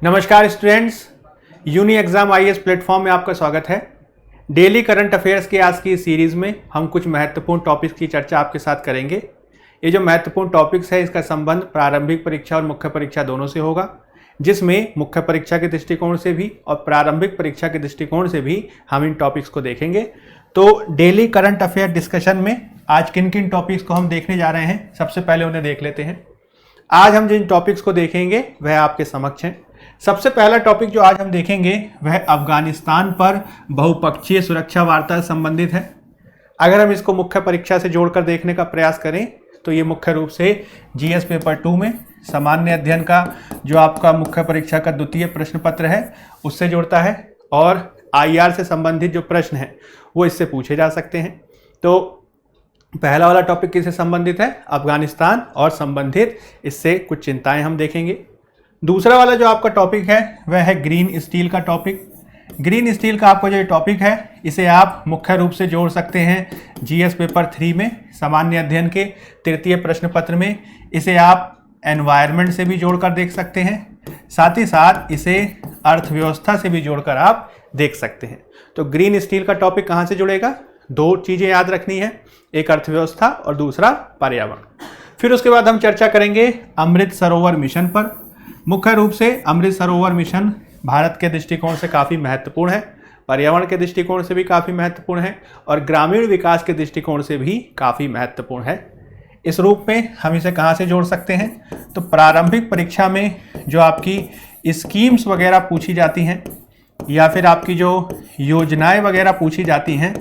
नमस्कार students, uni exam IAS platform में आपका स्वागत है। डेली करंट अफेयर्स की आज की सीरीज़ में हम कुछ महत्वपूर्ण टॉपिक्स की चर्चा आपके साथ करेंगे। ये जो महत्वपूर्ण टॉपिक्स है इसका संबंध प्रारंभिक परीक्षा और मुख्य परीक्षा दोनों से होगा, जिसमें मुख्य परीक्षा के दृष्टिकोण से भी और प्रारंभिक परीक्षा के दृष्टिकोण से भी हम इन टॉपिक्स को देखेंगे। तो डेली करंट अफेयर डिस्कशन में आज किन किन टॉपिक्स को हम देखने जा रहे हैं, सबसे पहले उन्हें देख लेते हैं। आज हम जिन टॉपिक्स को देखेंगे वह आपके समक्ष हैं। सबसे पहला टॉपिक जो आज हम देखेंगे वह अफगानिस्तान पर बहुपक्षीय सुरक्षा वार्ता से संबंधित है। अगर हम इसको मुख्य परीक्षा से जोड़कर देखने का प्रयास करें तो ये मुख्य रूप से जीएस पेपर 2 में सामान्य अध्ययन का जो आपका मुख्य परीक्षा का द्वितीय प्रश्न पत्र है उससे जोड़ता है, और आईआर से संबंधित जो प्रश्न है वो इससे पूछे जा सकते हैं। तो पहला वाला टॉपिक किससे संबंधित है? अफगानिस्तान और संबंधित इससे कुछ चिंताएं हम देखेंगे। दूसरा वाला जो आपका टॉपिक है वह है ग्रीन स्टील का टॉपिक। ग्रीन स्टील का आपको जो टॉपिक है इसे आप मुख्य रूप से जोड़ सकते हैं जीएस पेपर 3 में सामान्य अध्ययन के तृतीय प्रश्न पत्र में। इसे आप एनवायरनमेंट से भी जोड़कर देख सकते हैं, साथ ही साथ इसे अर्थव्यवस्था से भी जोड़कर आप देख सकते हैं। तो ग्रीन स्टील का टॉपिक कहाँ से जुड़ेगा? दो चीज़ें याद रखनी है, एक अर्थव्यवस्था और दूसरा पर्यावरण। फिर उसके बाद हम चर्चा करेंगे अमृत सरोवर मिशन पर। मुख्य रूप से अमृत सरोवर मिशन भारत के दृष्टिकोण से काफ़ी महत्वपूर्ण है, पर्यावरण के दृष्टिकोण से भी काफ़ी महत्वपूर्ण है और ग्रामीण विकास के दृष्टिकोण से भी काफ़ी महत्वपूर्ण है। इस रूप में हम इसे कहाँ से जोड़ सकते हैं? तो प्रारंभिक परीक्षा में जो आपकी स्कीम्स वगैरह पूछी जाती हैं या फिर आपकी जो योजनाएं वगैरह पूछी जाती हैं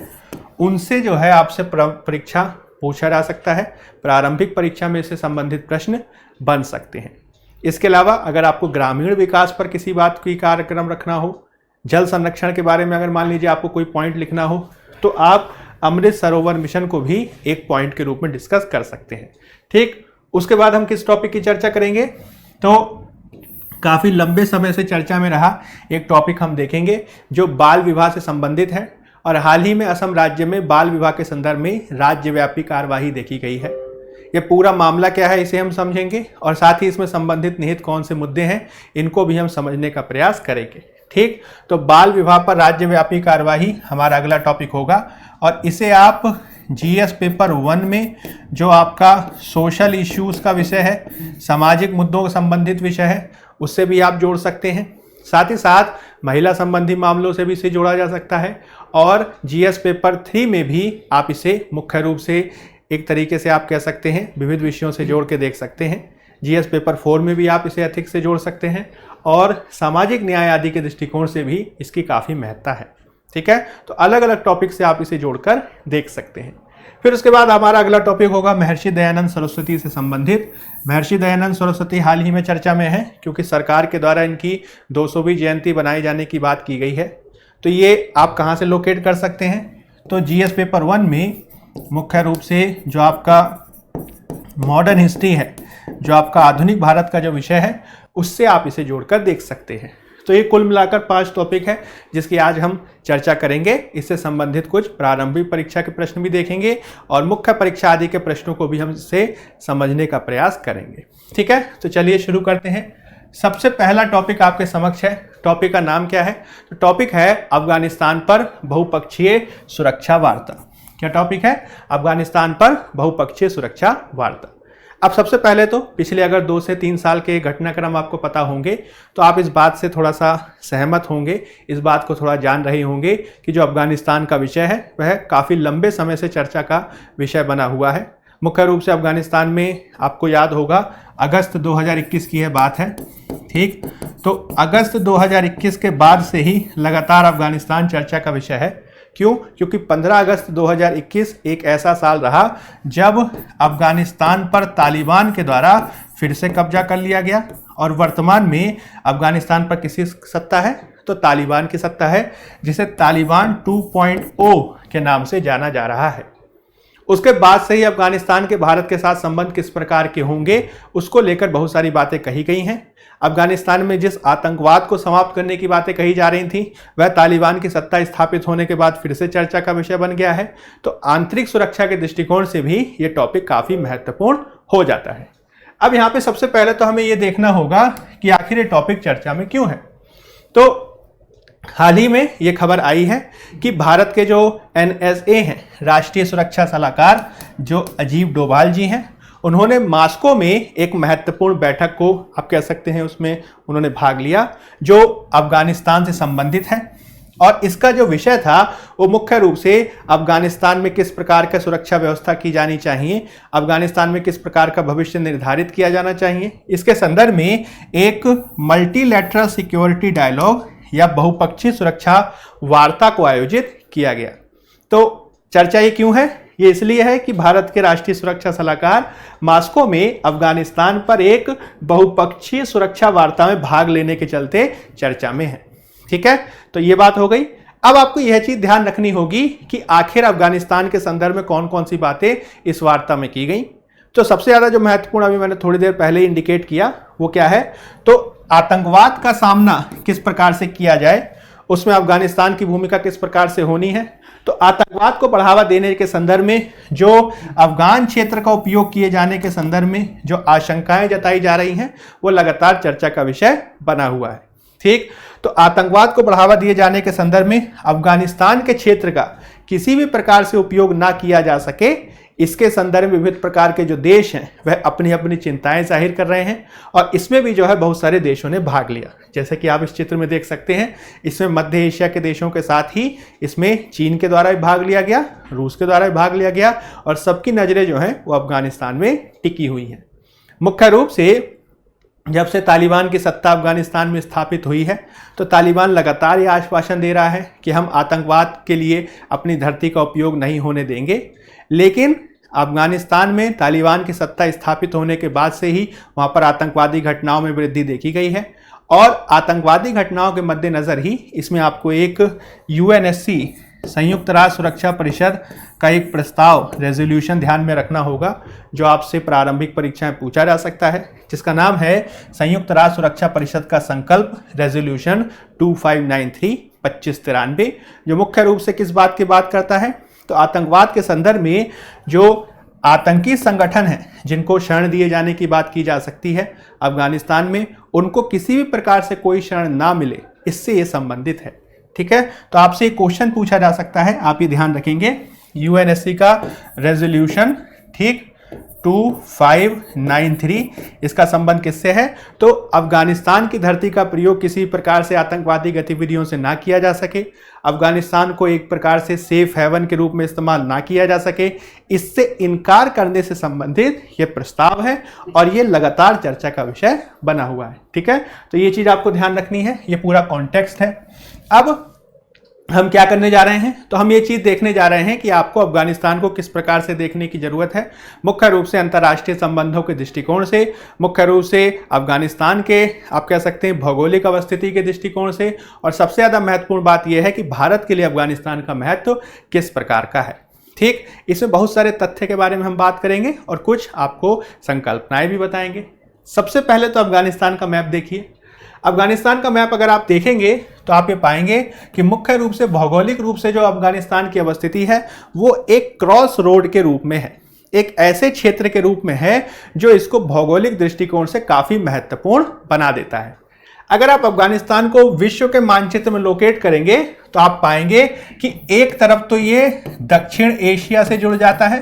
उनसे जो है आपसे परीक्षा पूछा जा सकता है। प्रारंभिक परीक्षा में इससे संबंधित प्रश्न बन सकते हैं। इसके अलावा अगर आपको ग्रामीण विकास पर किसी बात की कार्यक्रम रखना हो, जल संरक्षण के बारे में अगर मान लीजिए आपको कोई पॉइंट लिखना हो, तो आप अमृत सरोवर मिशन को भी एक पॉइंट के रूप में डिस्कस कर सकते हैं। ठीक, उसके बाद हम किस टॉपिक की चर्चा करेंगे? तो काफ़ी लंबे समय से चर्चा में रहा एक टॉपिक हम देखेंगे जो बाल विवाह से संबंधित है, और हाल ही में असम राज्य में बाल विवाह के संदर्भ में राज्यव्यापी कार्यवाही देखी गई है। ये पूरा मामला क्या है इसे हम समझेंगे, और साथ ही इसमें संबंधित निहित कौन से मुद्दे हैं इनको भी हम समझने का प्रयास करेंगे। ठीक, तो बाल विवाह पर राज्यव्यापी कार्यवाही हमारा अगला टॉपिक होगा, और इसे आप जीएस पेपर 1 में जो आपका सोशल इश्यूज का विषय है, सामाजिक मुद्दों से संबंधित विषय है, उससे भी आप जोड़ सकते हैं। साथ ही साथ महिला संबंधी मामलों से भी इसे जोड़ा जा सकता है, और जीएस पेपर 3 में भी आप इसे मुख्य रूप से एक तरीके से आप कह सकते हैं विविध विषयों से जोड़ के देख सकते हैं। जीएस पेपर 4 में भी आप इसे एथिक्स से जोड़ सकते हैं, और सामाजिक न्याय आदि के दृष्टिकोण से भी इसकी काफ़ी महत्ता है। ठीक है, तो अलग अलग टॉपिक से आप इसे जोड़कर देख सकते हैं। फिर उसके बाद हमारा अगला टॉपिक होगा महर्षि दयानंद सरस्वती से संबंधित। महर्षि दयानंद सरस्वती हाल ही में चर्चा में है क्योंकि सरकार के द्वारा इनकी 200वीं जयंती बनाए जाने की बात की गई है। तो ये आप कहाँ से लोकेट कर सकते हैं? तो जीएस पेपर 1 में मुख्य रूप से जो आपका मॉडर्न हिस्ट्री है, जो आपका आधुनिक भारत का जो विषय है, उससे आप इसे जोड़कर देख सकते हैं। तो ये कुल मिलाकर 5 टॉपिक है जिसकी आज हम चर्चा करेंगे। इससे संबंधित कुछ प्रारंभिक परीक्षा के प्रश्न भी देखेंगे और मुख्य परीक्षा आदि के प्रश्नों को भी हम इससे समझने का प्रयास करेंगे। ठीक है, तो चलिए शुरू करते हैं। सबसे पहला टॉपिक आपके समक्ष है। टॉपिक का नाम क्या है? तो टॉपिक है अफगानिस्तान पर बहुपक्षीय सुरक्षा वार्ता। क्या टॉपिक है? अफगानिस्तान पर बहुपक्षीय सुरक्षा वार्ता। अब सबसे पहले तो पिछले अगर 2 से 3 साल के घटनाक्रम आपको पता होंगे तो आप इस बात से थोड़ा सा सहमत होंगे, इस बात को थोड़ा जान रहे होंगे कि जो अफगानिस्तान का विषय है वह काफ़ी लंबे समय से चर्चा का विषय बना हुआ है। मुख्य रूप से अफगानिस्तान में आपको याद होगा अगस्त 2021 की यह बात है। ठीक, तो अगस्त 2021 के बाद से ही लगातार अफगानिस्तान चर्चा का विषय है। क्यों? क्योंकि 15 अगस्त 2021 एक ऐसा साल रहा जब अफगानिस्तान पर तालिबान के द्वारा फिर से कब्जा कर लिया गया, और वर्तमान में अफगानिस्तान पर किसी सत्ता है? तो तालिबान की सत्ता है, जिसे तालिबान 2.0 के नाम से जाना जा रहा है। उसके बाद से ही अफगानिस्तान के भारत के साथ संबंध किस प्रकार के होंगे उसको लेकर बहुत सारी बातें कही गई हैं। अफगानिस्तान में जिस आतंकवाद को समाप्त करने की बातें कही जा रही थी वह तालिबान की सत्ता स्थापित होने के बाद फिर से चर्चा का विषय बन गया है। तो आंतरिक सुरक्षा के दृष्टिकोण से भी ये टॉपिक काफ़ी महत्वपूर्ण हो जाता है। अब यहाँ पे सबसे पहले तो हमें ये देखना होगा कि आखिर ये टॉपिक चर्चा में क्यों है। तो हाल ही में ये खबर आई है कि भारत के जो NSA हैं, राष्ट्रीय सुरक्षा सलाहकार जो अजीत डोभाल जी हैं, उन्होंने मॉस्को में एक महत्वपूर्ण बैठक को आप कह सकते हैं उसमें उन्होंने भाग लिया जो अफगानिस्तान से संबंधित है। और इसका जो विषय था वो मुख्य रूप से अफगानिस्तान में किस प्रकार का सुरक्षा व्यवस्था की जानी चाहिए, अफगानिस्तान में किस प्रकार का भविष्य निर्धारित किया जाना चाहिए, इसके संदर्भ में एक मल्टीलैटरल सिक्योरिटी डायलॉग या बहुपक्षीय सुरक्षा वार्ता को आयोजित किया गया। तो चर्चा ये क्यों है? ये इसलिए है कि भारत के राष्ट्रीय सुरक्षा सलाहकार मॉस्को में अफगानिस्तान पर एक बहुपक्षीय सुरक्षा वार्ता में भाग लेने के चलते चर्चा में है। ठीक है, तो ये बात हो गई। अब आपको यह चीज ध्यान रखनी होगी कि आखिर अफगानिस्तान के संदर्भ में कौन कौन सी बातें इस वार्ता में की गई। तो सबसे ज्यादा जो महत्वपूर्ण अभी मैंने थोड़ी देर पहले इंडिकेट किया वो क्या है, तो आतंकवाद का सामना किस प्रकार से किया जाए, उसमें अफगानिस्तान की भूमिका किस प्रकार से होनी है। तो आतंकवाद को बढ़ावा देने के संदर्भ में जो अफगान क्षेत्र का उपयोग किए जाने के संदर्भ में जो आशंकाएं जताई जा रही हैं वो लगातार चर्चा का विषय बना हुआ है। ठीक, तो आतंकवाद को बढ़ावा दिए जाने के संदर्भ में अफगानिस्तान के क्षेत्र का किसी भी प्रकार से उपयोग ना किया जा सके, इसके संदर्भ में विविध प्रकार के जो देश हैं वह अपनी अपनी चिंताएं जाहिर कर रहे हैं। और इसमें भी जो है बहुत सारे देशों ने भाग लिया, जैसे कि आप इस चित्र में देख सकते हैं। इसमें मध्य एशिया के देशों के साथ ही इसमें चीन के द्वारा भी भाग लिया गया, रूस के द्वारा भी भाग लिया गया, और सबकी नजरें जो हैं वो अफगानिस्तान में टिकी हुई हैं। मुख्य रूप से जब से तालिबान की सत्ता अफगानिस्तान में स्थापित हुई है तो तालिबान लगातार ये आश्वासन दे रहा है कि हम आतंकवाद के लिए अपनी धरती का उपयोग नहीं होने देंगे। लेकिन अफगानिस्तान में तालिबान की सत्ता स्थापित होने के बाद से ही वहाँ पर आतंकवादी घटनाओं में वृद्धि देखी गई है। और आतंकवादी घटनाओं के मद्देनज़र ही इसमें आपको एक UNSC संयुक्त राष्ट्र सुरक्षा परिषद का एक प्रस्ताव रेजोल्यूशन ध्यान में रखना होगा जो आपसे प्रारंभिक परीक्षाएं पूछा जा सकता है, जिसका नाम है संयुक्त राष्ट्र सुरक्षा परिषद का संकल्प रेजोल्यूशन 2593 जो मुख्य रूप से किस बात की बात करता है, तो आतंकवाद के संदर्भ में जो आतंकी संगठन हैं जिनको शरण दिए जाने की बात की जा सकती है अफगानिस्तान में, उनको किसी भी प्रकार से कोई शरण ना मिले, इससे ये संबंधित है। ठीक है, तो आपसे एक क्वेश्चन पूछा जा सकता है, आप ये ध्यान रखेंगे। UNSC का रेजोल्यूशन ठीक 2593 इसका संबंध किससे है, तो अफगानिस्तान की धरती का प्रयोग किसी प्रकार से आतंकवादी गतिविधियों से ना किया जा सके, अफगानिस्तान को एक प्रकार से सेफ हेवन के रूप में इस्तेमाल ना किया जा सके, इससे इनकार करने से संबंधित ये प्रस्ताव है और ये लगातार चर्चा का विषय बना हुआ है। ठीक है, तो ये चीज आपको ध्यान रखनी है, ये पूरा कॉन्टेक्स्ट है। अब हम क्या करने जा रहे हैं, तो हम ये चीज देखने जा रहे हैं कि आपको अफगानिस्तान को किस प्रकार से देखने की जरूरत है, मुख्य रूप से अंतर्राष्ट्रीय संबंधों के दृष्टिकोण से, मुख्य रूप से अफगानिस्तान के आप कह सकते हैं भौगोलिक अवस्थिति के दृष्टिकोण से, और सबसे ज्यादा महत्वपूर्ण बात यह है कि भारत के लिए अफगानिस्तान का महत्व किस प्रकार का है। ठीक, इसमें बहुत सारे तथ्य के बारे में हम बात करेंगे और कुछ आपको संकल्पनाएं भी बताएंगे। सबसे पहले तो अफगानिस्तान का मैप देखिए। अफगानिस्तान का मैप अगर आप देखेंगे तो आप ये पाएंगे कि मुख्य रूप से भौगोलिक रूप से जो अफगानिस्तान की अवस्थिति है वो एक क्रॉस रोड के रूप में है, एक ऐसे क्षेत्र के रूप में है जो इसको भौगोलिक दृष्टिकोण से काफी महत्वपूर्ण बना देता है। अगर आप अफगानिस्तान को विश्व के मानचित्र में लोकेट करेंगे तो आप पाएंगे कि एक तरफ तो ये दक्षिण एशिया से जुड़ जाता है,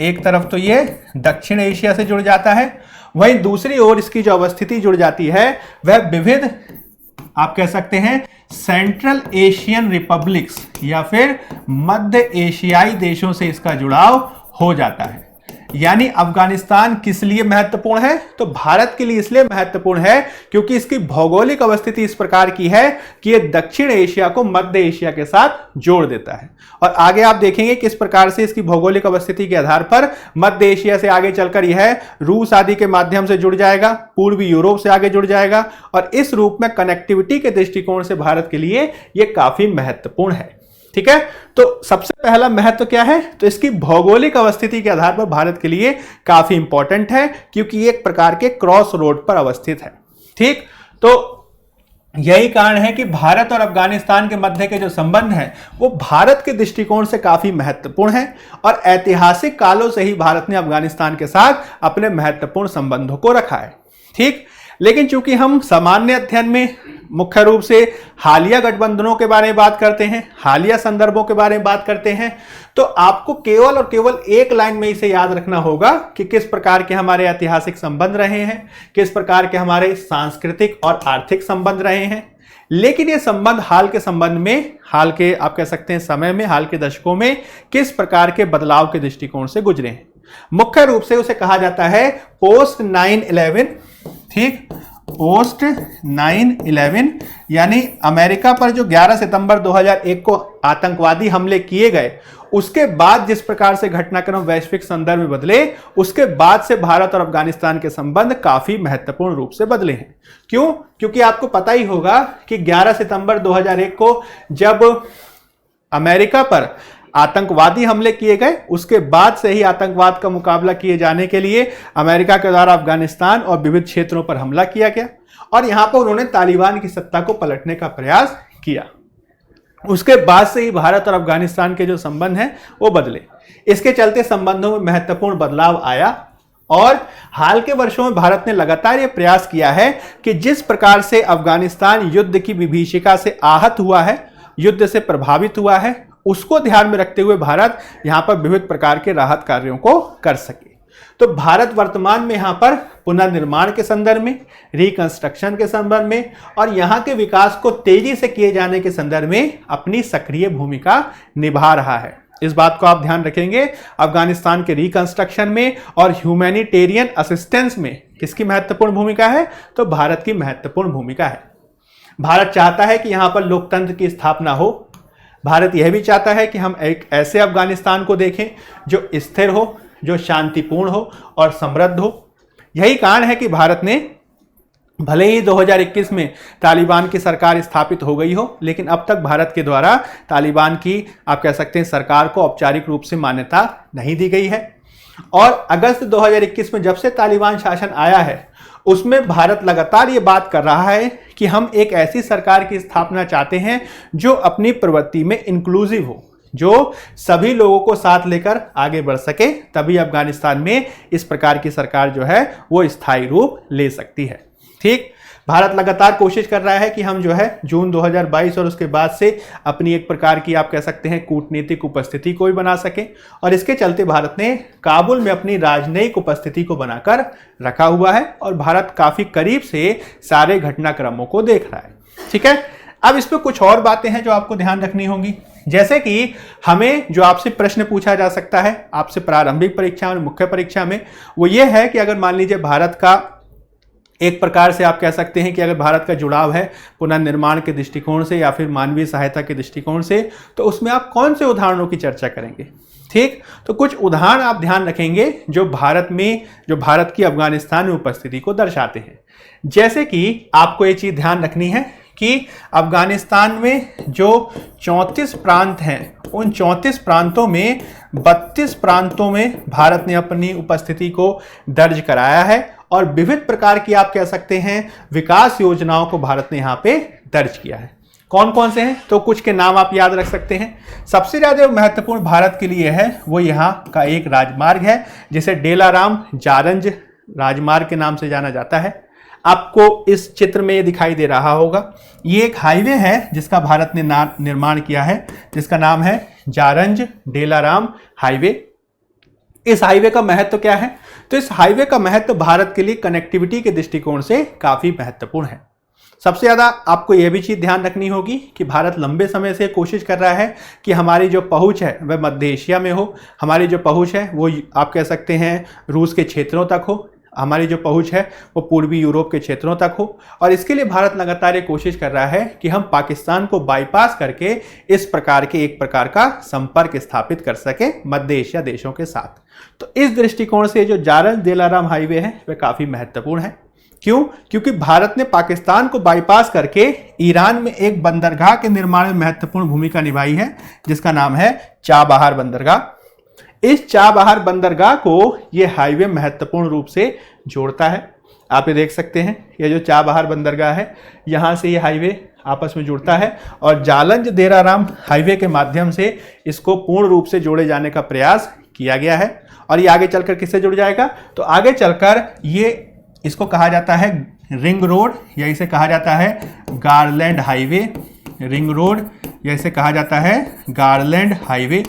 एक तरफ तो ये दक्षिण एशिया से जुड़ जाता है, वहीं दूसरी ओर इसकी जो अवस्थिति जुड़ जाती है वह विविध आप कह सकते हैं सेंट्रल एशियन रिपब्लिक्स या फिर मध्य एशियाई देशों से इसका जुड़ाव हो जाता है। यानी अफगानिस्तान किस लिए महत्वपूर्ण है, तो भारत के लिए इसलिए महत्वपूर्ण है क्योंकि इसकी भौगोलिक अवस्थिति इस प्रकार की है कि यह दक्षिण एशिया को मध्य एशिया के साथ जोड़ देता है। और आगे आप देखेंगे किस प्रकार से इसकी भौगोलिक अवस्थिति के आधार पर मध्य एशिया से आगे चलकर यह रूस आदि के माध्यम से जुड़ जाएगा, पूर्वी यूरोप से आगे जुड़ जाएगा, और इस रूप में कनेक्टिविटी के दृष्टिकोण से भारत के लिए यह काफी महत्वपूर्ण है। ठीक है, तो सबसे पहला महत्व क्या है, तो इसकी भौगोलिक अवस्थिति के आधार पर भारत के लिए काफी इंपॉर्टेंट है क्योंकि ये एक प्रकार के क्रॉस रोड पर अवस्थित है। ठीक, तो यही कारण है कि भारत और अफगानिस्तान के मध्य के जो संबंध है वो भारत के दृष्टिकोण से काफी महत्वपूर्ण है, और ऐतिहासिक कालों से ही भारत ने अफगानिस्तान के साथ अपने महत्वपूर्ण संबंधों को रखा है। ठीक, लेकिन चूंकि हम सामान्य अध्ययन में मुख्य रूप से हालिया गठबंधनों के बारे में बात करते हैं, हालिया संदर्भों के बारे में बात करते हैं, तो आपको केवल और केवल एक लाइन में इसे याद रखना होगा कि किस प्रकार के हमारे ऐतिहासिक संबंध रहे हैं, किस प्रकार के हमारे सांस्कृतिक और आर्थिक संबंध रहे हैं। लेकिन ये संबंध हाल के संबंध में, हाल के आप कह सकते हैं समय में, हाल के दशकों में किस प्रकार के बदलाव के दृष्टिकोण से गुजरे हैं। मुख्य रूप से उसे कहा जाता है पोस्ट 9/11, ठीक, पोस्ट 9/11 यानी अमेरिका पर जो 11 सितंबर 2001 को आतंकवादी हमले किए गए, उसके बाद जिस प्रकार से घटनाक्रम वैश्विक संदर्भ में बदले, उसके बाद से भारत और अफगानिस्तान के संबंध काफी महत्वपूर्ण रूप से बदले हैं। क्यों? क्योंकि आपको पता ही होगा कि 11 सितंबर 2001 को जब अमेरिका पर आतंकवादी हमले किए गए, उसके बाद से ही आतंकवाद का मुकाबला किए जाने के लिए अमेरिका के द्वारा अफगानिस्तान और विविध क्षेत्रों पर हमला किया गया और यहां पर उन्होंने तालिबान की सत्ता को पलटने का प्रयास किया। उसके बाद से ही भारत और अफगानिस्तान के जो संबंध हैं वो बदले। इसके चलते संबंधों में महत्वपूर्ण बदलाव आया और हाल के वर्षों में भारत ने लगातार ये प्रयास किया है कि जिस प्रकार से अफगानिस्तान युद्ध की विभीषिका से आहत हुआ है, युद्ध से प्रभावित हुआ है, उसको ध्यान में रखते हुए भारत यहां पर विविध प्रकार के राहत कार्यों को कर सके। तो भारत वर्तमान में यहां पर पुनर्निर्माण के संदर्भ में, रिकंस्ट्रक्शन के संदर्भ में और यहां के विकास को तेजी से किए जाने के संदर्भ में अपनी सक्रिय भूमिका निभा रहा है। इस बात को आप ध्यान रखेंगे। अफगानिस्तान के रिकंस्ट्रक्शन में और ह्यूमैनिटेरियन असिस्टेंस में किसकी महत्वपूर्ण भूमिका है? तो भारत की महत्वपूर्ण भूमिका है। भारत चाहता है कि यहां पर लोकतंत्र की स्थापना हो। भारत यह भी चाहता है कि हम एक ऐसे अफगानिस्तान को देखें जो स्थिर हो, जो शांतिपूर्ण हो और समृद्ध हो। यही कारण है कि भारत ने भले ही 2021 में तालिबान की सरकार स्थापित हो गई हो, लेकिन अब तक भारत के द्वारा तालिबान की आप कह सकते हैं सरकार को औपचारिक रूप से मान्यता नहीं दी गई है। और अगस्त 2021 में जब से तालिबान शासन आया है, उसमें भारत लगातार ये बात कर रहा है कि हम एक ऐसी सरकार की स्थापना चाहते हैं जो अपनी प्रवृत्ति में इंक्लूसिव हो, जो सभी लोगों को साथ लेकर आगे बढ़ सके। तभी अफगानिस्तान में इस प्रकार की सरकार जो है वो स्थायी रूप ले सकती है। ठीक, भारत लगातार कोशिश कर रहा है कि हम जो है जून 2022 और उसके बाद से अपनी एक प्रकार की आप कह सकते हैं कूटनीतिक उपस्थिति को भी बना सके और इसके चलते भारत ने काबुल में अपनी राजनयिक उपस्थिति को बनाकर रखा हुआ है और भारत काफी करीब से सारे घटनाक्रमों को देख रहा है। ठीक है, अब इस पर कुछ और बातें हैं जो आपको ध्यान रखनी होंगी। जैसे कि हमें जो आपसे प्रश्न पूछा जा सकता है आपसे प्रारंभिक परीक्षा और मुख्य परीक्षा में, वो ये है कि अगर मान लीजिए भारत का एक प्रकार से आप कह सकते हैं कि अगर भारत का जुड़ाव है पुनर्निर्माण के दृष्टिकोण से या फिर मानवीय सहायता के दृष्टिकोण से, तो उसमें आप कौन से उदाहरणों की चर्चा करेंगे। ठीक, तो कुछ उदाहरण आप ध्यान रखेंगे जो भारत की अफगानिस्तान में उपस्थिति को दर्शाते हैं। जैसे कि आपको ये चीज ध्यान रखनी है कि अफगानिस्तान में जो 34 प्रांत हैं, उन 34 प्रांतों में 32 प्रांतों में भारत ने अपनी उपस्थिति को दर्ज कराया है और विविध प्रकार की आप कह सकते हैं विकास योजनाओं को भारत ने यहाँ पे दर्ज किया है। कौन कौन से हैं? तो कुछ के नाम आप याद रख सकते हैं। सबसे ज्यादा महत्वपूर्ण भारत के लिए है वो यहाँ का एक राजमार्ग है जिसे डेलाराम जारंज राजमार्ग के नाम से जाना जाता है। आपको इस चित्र में ये दिखाई दे रहा होगा, ये एक हाईवे है जिसका भारत ने निर्माण किया है, जिसका नाम है जारंज डेलाराम हाईवे। इस हाईवे का महत्व क्या है? तो इस हाईवे का महत्व भारत के लिए कनेक्टिविटी के दृष्टिकोण से काफी महत्वपूर्ण है। सबसे ज्यादा आपको यह भी चीज ध्यान रखनी होगी कि भारत लंबे समय से कोशिश कर रहा है कि हमारी जो पहुंच है वह मध्य एशिया में हो, हमारी जो पहुंच है वो आप कह सकते हैं रूस के क्षेत्रों तक हो, हमारी जो पहुंच है वो पूर्वी यूरोप के क्षेत्रों तक हो। और इसके लिए भारत लगातार ये कोशिश कर रहा है कि हम पाकिस्तान को बाईपास करके इस प्रकार के एक प्रकार का संपर्क स्थापित कर सके मध्य एशिया देशों के साथ। तो इस दृष्टिकोण से जो जारंज डेलाराम हाईवे है वह काफी महत्वपूर्ण है। क्यों? क्योंकि भारत ने पाकिस्तान को बाईपास करके ईरान में एक बंदरगाह के निर्माण में महत्वपूर्ण भूमिका निभाई है जिसका नाम है चाबहार बंदरगाह। इस चाबहार बंदरगाह को यह हाईवे महत्वपूर्ण रूप से जोड़ता है। आप ये देख सकते हैं, ये जो चाबहार बंदरगाह है यहां से ये हाईवे आपस में जुड़ता है और जालंज डेलाराम हाईवे के माध्यम से इसको पूर्ण रूप से जोड़े जाने का प्रयास किया गया है। और ये आगे चलकर किससे जुड़ जाएगा? तो आगे चलकर ये इसको कहा जाता है रिंग रोड या इसे कहा जाता है गारलैंड हाईवे, रिंग रोड या इसे कहा जाता है गारलैंड हाईवे।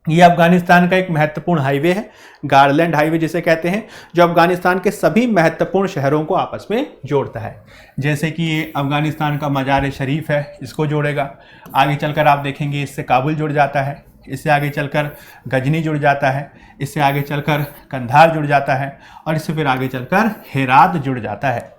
ये अफगानिस्तान का एक महत्वपूर्ण हाईवे है, गारलैंड हाईवे जिसे कहते हैं, जो अफगानिस्तान के सभी महत्वपूर्ण शहरों को आपस में जोड़ता है। जैसे कि ये अफगानिस्तान का मजार शरीफ है, इसको जोड़ेगा। आगे चलकर आप देखेंगे इससे काबुल जुड़ जाता है, इससे आगे चलकर गजनी जुड़ जाता है, इससे आगे चलकर कंधार जुड़ जाता है और इससे फिर आगे चलकर हेरात जुड़ जाता है।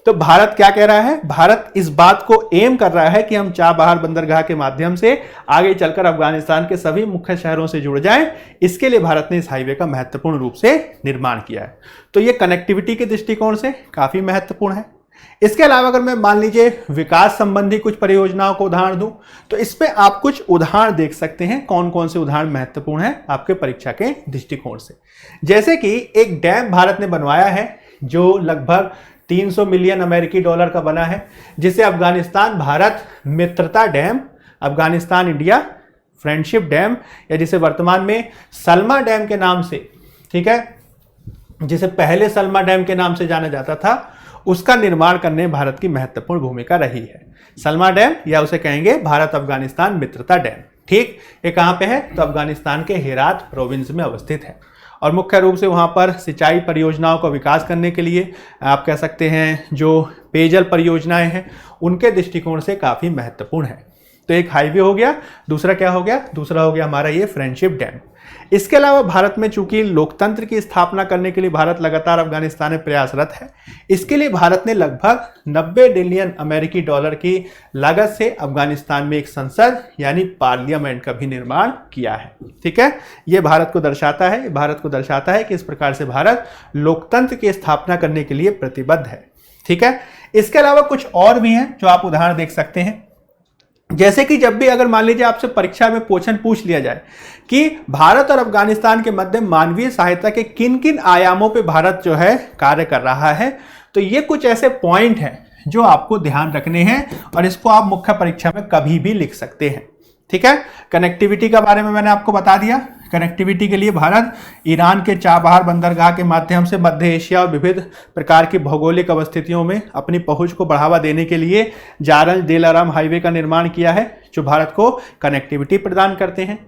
तो भारत क्या कह रहा है? भारत इस बात को एम कर रहा है कि हम चाबहार बंदरगाह के माध्यम से आगे चलकर अफगानिस्तान के सभी मुख्य शहरों से जुड़ जाएं। इसके लिए भारत ने इस हाईवे का महत्वपूर्ण रूप से निर्माण किया है। तो ये कनेक्टिविटी के दृष्टिकोण से काफी महत्वपूर्ण है। इसके अलावा अगर मैं मान लीजिए विकास संबंधी कुछ परियोजनाओं को उदाहरण दूं, तो इस पे आप कुछ उदाहरण देख सकते हैं। कौन कौन से उदाहरण महत्वपूर्ण है आपके परीक्षा के दृष्टिकोण से? जैसे कि एक डैम भारत ने बनवाया है जो लगभग 300 मिलियन अमेरिकी डॉलर का बना है, जिसे अफगानिस्तान भारत मित्रता dam, Afghanistan India friendship dam, या जिसे वर्तमान में सलमा डैम के नाम से, ठीक है, जिसे पहले सलमा डैम के नाम से जाना जाता था, उसका निर्माण करने में भारत की महत्वपूर्ण भूमिका रही है। सलमा डैम या उसे कहेंगे भारत अफगानिस्तान मित्रता डैम। ठीक, ये कहां पे है? तो अफगानिस्तान के हेरात प्रोविंस में अवस्थित है और मुख्य रूप से वहां पर सिंचाई परियोजनाओं का विकास करने के लिए आप कह सकते हैं जो पेयजल परियोजनाएं हैं उनके दृष्टिकोण से काफी महत्वपूर्ण है। तो एक हाईवे हो गया, दूसरा क्या हो गया? दूसरा हो गया हमारा ये फ्रेंडशिप डैम। इसके अलावा भारत में चूंकि लोकतंत्र की स्थापना करने के लिए भारत लगातार अफगानिस्तान में प्रयासरत है, इसके लिए भारत ने लगभग 90 बिलियन अमेरिकी डॉलर की लागत से अफगानिस्तान में एक संसद यानी पार्लियामेंट का भी निर्माण किया है। ठीक है, ये भारत को दर्शाता है कि इस प्रकार से भारत लोकतंत्र की स्थापना करने के लिए प्रतिबद्ध है। ठीक है, इसके अलावा कुछ और भी हैं जो आप उदाहरण देख सकते हैं। जैसे कि जब भी अगर मान लीजिए आपसे परीक्षा में क्वेश्चन पूछ लिया जाए कि भारत और अफगानिस्तान के मध्य मानवीय सहायता के किन किन आयामों पे भारत जो है कार्य कर रहा है, तो ये कुछ ऐसे पॉइंट हैं जो आपको ध्यान रखने हैं और इसको आप मुख्य परीक्षा में कभी भी लिख सकते हैं। ठीक है, कनेक्टिविटी के बारे में मैंने आपको बता दिया। कनेक्टिविटी के लिए भारत ईरान के चाबहार बंदरगाह के माध्यम से मध्य एशिया और विविध प्रकार की भौगोलिक अवस्थितियों में अपनी पहुंच को बढ़ावा देने के लिए जारंज दिलाराम हाईवे का निर्माण किया है, जो भारत को कनेक्टिविटी प्रदान करते हैं।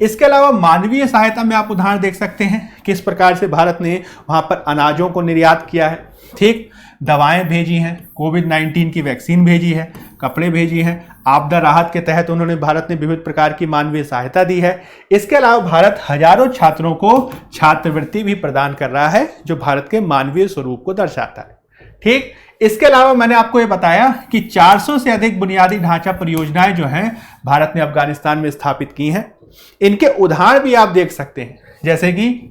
इसके अलावा मानवीय सहायता में आप उदाहरण देख सकते हैं किस प्रकार से भारत ने वहां पर अनाजों को निर्यात किया है, ठीक, दवाएं भेजी हैं, कोविड-19 की वैक्सीन भेजी है, कपड़े भेजी हैं, आपदा राहत के तहत भारत ने विविध प्रकार की मानवीय सहायता दी है। इसके अलावा भारत हजारों छात्रों को छात्रवृत्ति भी प्रदान कर रहा है, जो भारत के मानवीय स्वरूप को दर्शाता है। ठीक, इसके अलावा मैंने आपको ये बताया कि 400 से अधिक बुनियादी ढांचा परियोजनाएं जो हैं भारत ने अफगानिस्तान में स्थापित की हैं। इनके उदाहरण भी आप देख सकते हैं, जैसे कि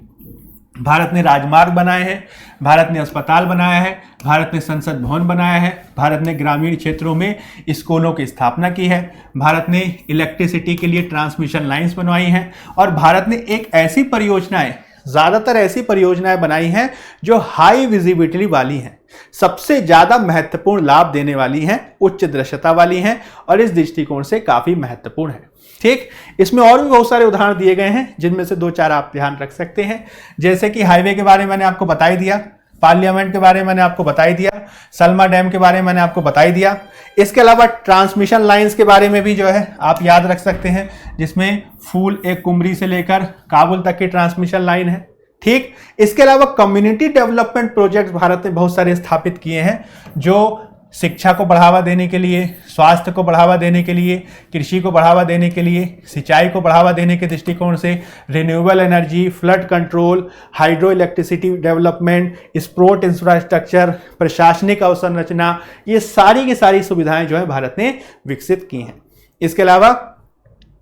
भारत ने राजमार्ग बनाए हैं, भारत ने अस्पताल बनाया है, भारत ने संसद भवन बनाया है, भारत ने ग्रामीण क्षेत्रों में स्कूलों की स्थापना की है, भारत ने इलेक्ट्रिसिटी के लिए ट्रांसमिशन लाइंस बनवाई हैं और भारत ने एक ऐसी परियोजनाएं, ज़्यादातर ऐसी परियोजनाएं बनाई हैं जो हाई विजिबिलिटी वाली हैं, सबसे ज़्यादा महत्वपूर्ण लाभ देने वाली हैं, उच्च दृश्यता वाली हैं और इस दृष्टिकोण से काफ़ी महत्वपूर्ण है। ठीक, इसमें और भी बहुत सारे उदाहरण दिए गए हैं जिनमें से 2-4 आप ध्यान रख सकते हैं। जैसे कि हाईवे के बारे में मैंने आपको बता ही दिया, पार्लियामेंट के बारे में मैंने आपको बता ही दिया, सलमा डैम के बारे में मैंने आपको बता ही दिया। इसके अलावा ट्रांसमिशन लाइंस के बारे में भी जो है आप याद रख सकते हैं, जिसमें फूल एक कुमरी से लेकर काबुल तक की ट्रांसमिशन लाइन है। ठीक, इसके अलावा कम्युनिटी डेवलपमेंट प्रोजेक्ट्स भारत ने बहुत सारे स्थापित किए हैं, जो शिक्षा को बढ़ावा देने के लिए, स्वास्थ्य को बढ़ावा देने के लिए, कृषि को बढ़ावा देने के लिए, सिंचाई को बढ़ावा देने के दृष्टिकोण से renewable energy, flood control, hydro electricity development, sport infrastructure, प्रशासनिक अवसंरचना, ये सारी की सारी सुविधाएं जो है भारत ने विकसित की हैं। इसके अलावा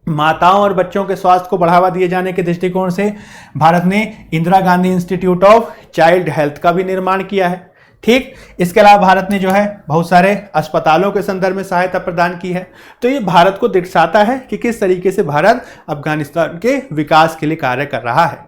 माताओं और बच्चों के स्वास्थ्य को बढ़ावा दिए जाने के दृष्टिकोण से भारत ने Indira Gandhi institute of child health का भी निर्माण किया है। ठीक, इसके अलावा भारत ने जो है बहुत सारे अस्पतालों के संदर्भ में सहायता प्रदान की है। तो ये भारत को दर्शाता है कि किस तरीके से भारत अफगानिस्तान के विकास के लिए कार्य कर रहा है।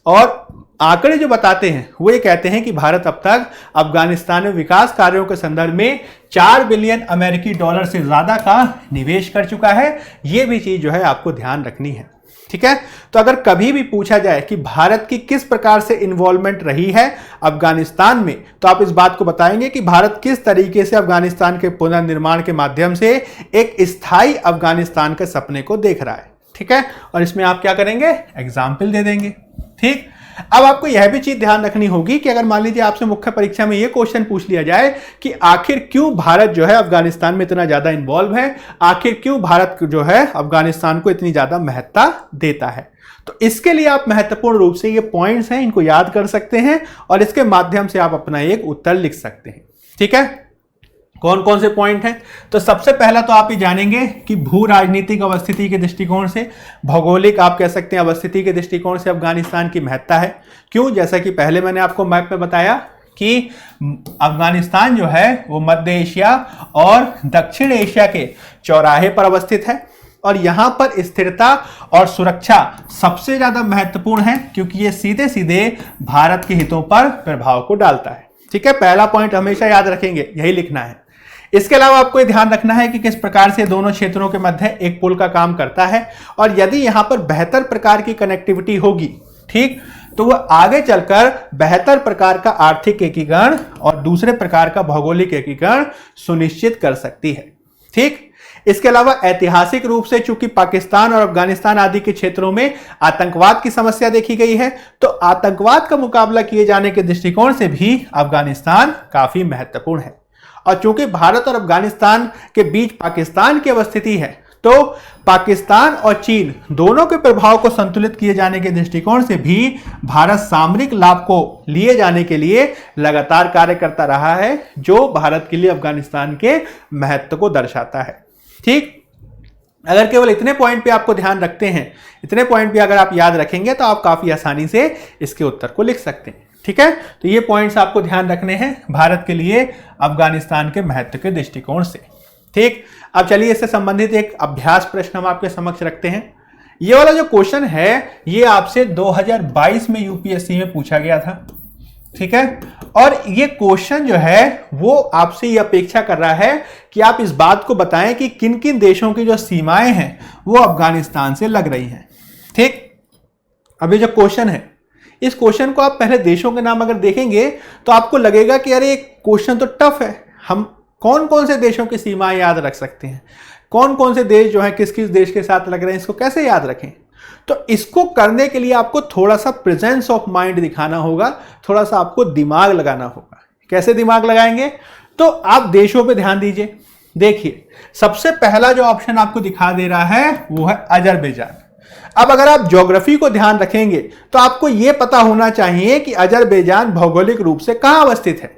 और आंकड़े जो बताते हैं वो ये कहते हैं कि भारत अब तक अफगानिस्तान में विकास कार्यों के संदर्भ में 4 बिलियन अमेरिकी डॉलर से ज्यादा का निवेश कर चुका है। ये भी चीज जो है आपको ध्यान रखनी है। ठीक है। तो अगर कभी भी पूछा जाए कि भारत की किस प्रकार से इन्वॉल्वमेंट रही है अफगानिस्तान में, तो आप इस बात को बताएंगे कि भारत किस तरीके से अफगानिस्तान के पुनर्निर्माण के माध्यम से एक स्थायी अफगानिस्तान के सपने को देख रहा है। ठीक है, और इसमें आप क्या करेंगे, एग्जाम्पल दे देंगे। ठीक, अब आपको यह भी चीज ध्यान रखनी होगी कि अगर मान लीजिए आपसे मुख्य परीक्षा में यह क्वेश्चन पूछ लिया जाए कि आखिर क्यों भारत जो है अफगानिस्तान में इतना ज्यादा इन्वॉल्व है, आखिर क्यों भारत जो है अफगानिस्तान को इतनी ज्यादा महत्ता देता है, तो इसके लिए आप महत्वपूर्ण रूप से ये पॉइंट्स हैं इनको याद कर सकते हैं और इसके माध्यम से आप अपना एक उत्तर लिख सकते हैं। ठीक है, कौन कौन से पॉइंट हैं, तो सबसे पहला तो आप ये जानेंगे कि भू राजनीतिक अवस्थिति के दृष्टिकोण से, भौगोलिक आप कह सकते हैं अवस्थिति के दृष्टिकोण से अफगानिस्तान की महत्ता है। क्यों, जैसा कि पहले मैंने आपको मैप में बताया कि अफगानिस्तान जो है वो मध्य एशिया और दक्षिण एशिया के चौराहे पर अवस्थित है और यहां पर स्थिरता और सुरक्षा सबसे ज्यादा महत्वपूर्ण है क्योंकि ये सीधे सीधे भारत के हितों पर प्रभाव को डालता है। ठीक है, पहला पॉइंट हमेशा याद रखेंगे, यही लिखना है। इसके अलावा आपको ध्यान रखना है कि किस प्रकार से दोनों क्षेत्रों के मध्य एक पुल का काम करता है और यदि यहां पर बेहतर प्रकार की कनेक्टिविटी होगी, ठीक, तो वह आगे चलकर बेहतर प्रकार का आर्थिक एकीकरण और दूसरे प्रकार का भौगोलिक एकीकरण सुनिश्चित कर सकती है। ठीक, इसके अलावा ऐतिहासिक रूप से चूंकि पाकिस्तान और अफगानिस्तान आदि के क्षेत्रों में आतंकवाद की समस्या देखी गई है, तो आतंकवाद का मुकाबला किए जाने के दृष्टिकोण से भी अफगानिस्तान काफी महत्वपूर्ण है। और चूंकि भारत और अफगानिस्तान के बीच पाकिस्तान की अवस्थिति है, तो पाकिस्तान और चीन दोनों के प्रभाव को संतुलित किए जाने के दृष्टिकोण से भी भारत सामरिक लाभ को लिए जाने के लिए लगातार कार्य करता रहा है, जो भारत के लिए अफगानिस्तान के महत्व को दर्शाता है। ठीक, अगर केवल इतने पॉइंट पे आपको ध्यान रखते हैं, इतने पॉइंट पे अगर आप याद रखेंगे तो आप काफी आसानी से इसके उत्तर को लिख सकते हैं। ठीक है, तो ये पॉइंट्स आपको ध्यान रखने हैं भारत के लिए अफगानिस्तान के महत्व के दृष्टिकोण से। ठीक, अब चलिए इससे संबंधित एक अभ्यास प्रश्न हम आपके समक्ष रखते हैं। ये वाला जो क्वेश्चन है ये आपसे 2022 में यूपीएससी में पूछा गया था। ठीक है, और ये क्वेश्चन जो है वो आपसे ये अपेक्षा कर रहा है कि आप इस बात को बताएं कि किन किन देशों की जो सीमाएं हैं वो अफगानिस्तान से लग रही हैं। ठीक, अभी जो क्वेश्चन है, इस क्वेश्चन को आप पहले देशों के नाम अगर देखेंगे तो आपको लगेगा कि अरे क्वेश्चन तो टफ है, हम कौन कौन से देशों की सीमाएं याद रख सकते हैं, कौन कौन से देश जो है किस किस देश के साथ लग रहे हैं, इसको कैसे याद रखें। तो इसको करने के लिए आपको थोड़ा सा प्रेजेंस ऑफ माइंड दिखाना होगा, थोड़ा सा आपको दिमाग लगाना होगा। कैसे दिमाग लगाएंगे, तो आप देशों पे ध्यान दीजिए। देखिए, सबसे पहला जो ऑप्शन आपको दिखा दे रहा है वो है अजरबैजान। अब अगर आप ज्योग्राफी को ध्यान रखेंगे तो आपको यह पता होना चाहिए कि अजरबैजान भौगोलिक रूप से कहां अवस्थित है।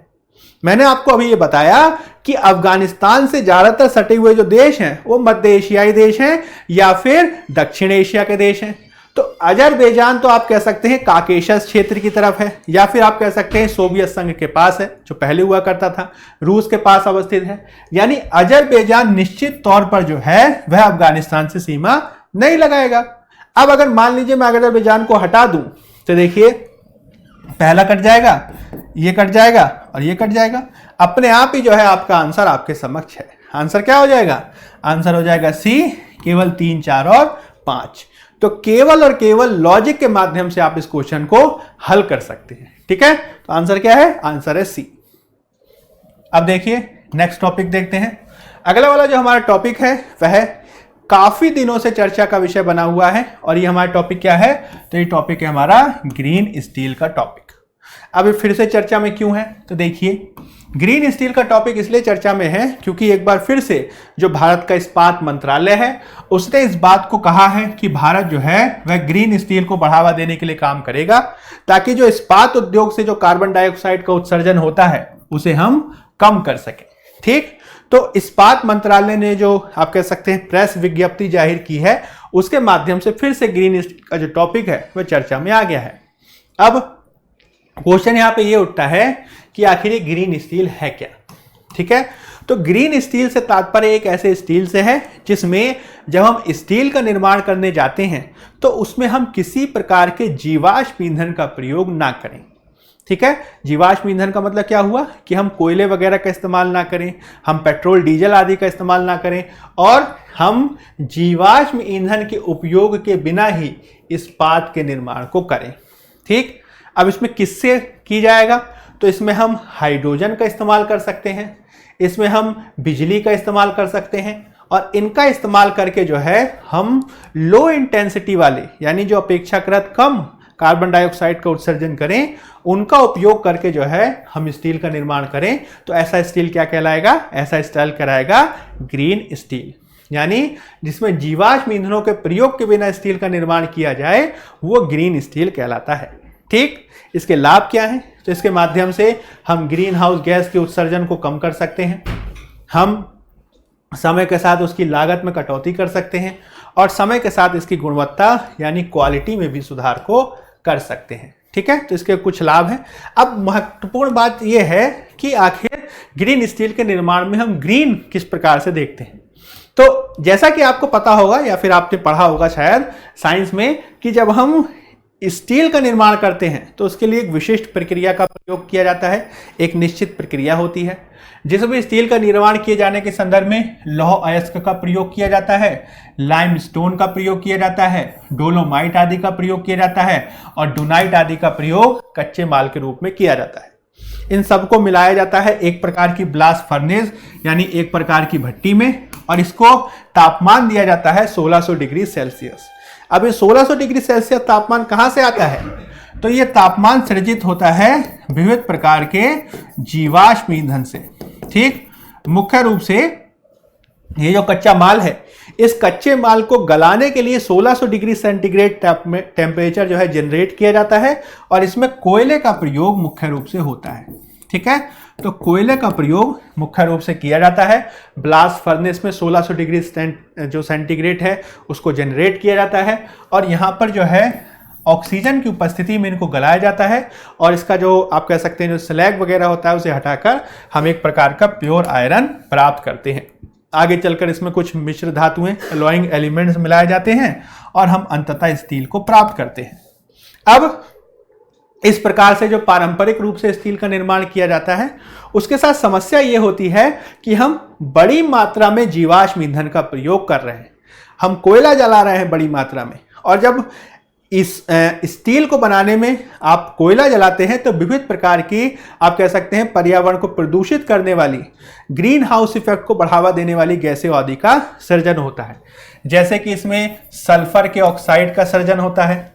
मैंने आपको अभी ये बताया कि अफगानिस्तान से ज्यादातर सटे हुए जो देश हैं वो मध्य एशियाई देश हैं या फिर दक्षिण एशिया के देश हैं। तो अजरबैजान तो आप कह सकते हैं काकेशस क्षेत्र की तरफ है, या फिर आप कह सकते हैं सोवियत संघ के पास है जो पहले हुआ करता था, रूस के पास अवस्थित है। यानी अजरबैजान निश्चित तौर पर जो है वह अफगानिस्तान से सीमा नहीं लगाएगा। अब अगर मान लीजिए मैं अजरबैजान को हटा दूं तो देखिए पहला कट जाएगा, ये कट जाएगा और ये कट जाएगा। अपने आप ही जो है आपका आंसर आपके समक्ष है। आंसर क्या हो जाएगा, आंसर हो जाएगा सी, केवल 3, 4 और 5। तो केवल और केवल लॉजिक के माध्यम से आप इस क्वेश्चन को हल कर सकते हैं। ठीक है, तो आंसर क्या है, आंसर है सी। अब देखिए नेक्स्ट टॉपिक देखते हैं। अगला वाला जो हमारा टॉपिक है वह काफी दिनों से चर्चा का विषय बना हुआ है और ये हमारा टॉपिक क्या है, तो ये टॉपिक है हमारा ग्रीन स्टील का टॉपिक। अब फिर से चर्चा में क्यों है, तो देखिए ग्रीन स्टील का टॉपिक इसलिए चर्चा में है क्योंकि एक बार फिर से जो भारत का इस्पात मंत्रालय है उसने इस बात को कहा है कि भारत जो है वह ग्रीन स्टील को बढ़ावा देने के लिए काम करेगा ताकि जो इस्पात उद्योग से जो कार्बन डाइऑक्साइड का उत्सर्जन होता है उसे हम कम कर सकें। ठीक, तो इस्पात मंत्रालय ने जो आप कह सकते हैं प्रेस विज्ञप्ति जाहिर की है उसके माध्यम से फिर से ग्रीन स्टील का जो टॉपिक है वह चर्चा में आ गया है। अब क्वेश्चन यहां पे ये उठता है कि आखिर ये ग्रीन स्टील है क्या। ठीक है, तो ग्रीन स्टील से तात्पर्य एक ऐसे स्टील से है जिसमें जब हम स्टील का निर्माण करने जाते हैं तो उसमें हम किसी प्रकार के जीवाश्म ईंधन का प्रयोग ना करें। ठीक है। जीवाश्म ईंधन का मतलब क्या हुआ कि हम कोयले वगैरह का इस्तेमाल ना करें, हम पेट्रोल डीजल आदि का इस्तेमाल ना करें और हम जीवाश्म ईंधन के उपयोग के बिना ही इस्पात के निर्माण को करें। ठीक, अब इसमें किससे की जाएगा? तो इसमें हम हाइड्रोजन का इस्तेमाल कर सकते हैं, इसमें हम बिजली का इस्तेमाल कर सकते हैं और इनका इस्तेमाल करके जो है हम लो इंटेंसिटी वाले यानी जो अपेक्षाकृत कम कार्बन डाइऑक्साइड का उत्सर्जन करें, उनका उपयोग करके जो है हम स्टील का निर्माण करें। तो ऐसा स्टील क्या कहलाएगा? ऐसा स्टील कहलाएगा ग्रीन स्टील, यानी जिसमें जीवाश्म ईंधनों के प्रयोग के बिना स्टील का निर्माण किया जाए वो ग्रीन स्टील कहलाता है। ठीक, इसके लाभ क्या हैं? तो इसके माध्यम से हम ग्रीन हाउस गैस के उत्सर्जन को कम कर सकते हैं, हम समय के साथ उसकी लागत में कटौती कर सकते हैं और समय के साथ इसकी गुणवत्ता यानी क्वालिटी में भी सुधार को कर सकते हैं। ठीक है, तो इसके कुछ लाभ हैं। अब महत्वपूर्ण बात यह है कि आखिर ग्रीन स्टील के निर्माण में हम ग्रीन किस प्रकार से देखते हैं। तो जैसा कि आपको पता होगा या फिर आपने पढ़ा होगा शायद साइंस में कि जब हम स्टील का निर्माण करते हैं तो उसके लिए एक विशिष्ट प्रक्रिया का प्रयोग किया जाता है, एक निश्चित प्रक्रिया होती है जिसमें स्टील का निर्माण किए जाने के संदर्भ में लौह अयस्क का प्रयोग किया जाता है, लाइमस्टोन का प्रयोग किया जाता है, डोलोमाइट आदि का प्रयोग किया जाता है और डूनाइट आदि का प्रयोग कच्चे माल के रूप में किया जाता है। इन सबको मिलाया जाता है एक प्रकार की ब्लास्ट फर्नेस यानी एक प्रकार की भट्टी में और इसको तापमान दिया जाता है 1600 डिग्री सेल्सियस। अब ये 1600 डिग्री सेल्सियस तापमान कहां से आता है? तो ये तापमान सृजित होता है विविध प्रकार के जीवाश्म ईंधन से। ठीक, मुख्य रूप से ये जो कच्चा माल है, इस कच्चे माल को गलाने के लिए 1600 डिग्री सेंटीग्रेड टेम्परेचर जो है जनरेट किया जाता है और इसमें कोयले का प्रयोग मुख्य रूप से होता है। ठीक है, तो कोयले का प्रयोग मुख्य रूप से किया जाता है। ब्लास्ट फर्नेस में 1600 डिग्री जो सेंटीग्रेड है उसको जनरेट किया जाता है और यहाँ पर जो है ऑक्सीजन की उपस्थिति में इनको गलाया जाता है और इसका जो आप कह सकते हैं जो स्लैग वगैरह होता है उसे हटाकर हम एक प्रकार का प्योर आयरन प्राप्त करते हैं। आगे चलकर इसमें कुछ मिश्र धातुएं अलॉइंग एलिमेंट्स मिलाए जाते हैं और हम अंततः स्टील को प्राप्त करते हैं। अब इस प्रकार से जो पारंपरिक रूप से स्टील का निर्माण किया जाता है उसके साथ समस्या ये होती है कि हम बड़ी मात्रा में जीवाश्म ईंधन का प्रयोग कर रहे हैं, हम कोयला जला रहे हैं बड़ी मात्रा में और जब इस स्टील को बनाने में आप कोयला जलाते हैं तो विविध प्रकार की आप कह सकते हैं पर्यावरण को प्रदूषित करने वाली ग्रीन हाउस इफेक्ट को बढ़ावा देने वाली गैसें आदि का सृजन होता है। जैसे कि इसमें सल्फर के ऑक्साइड का सृजन होता है,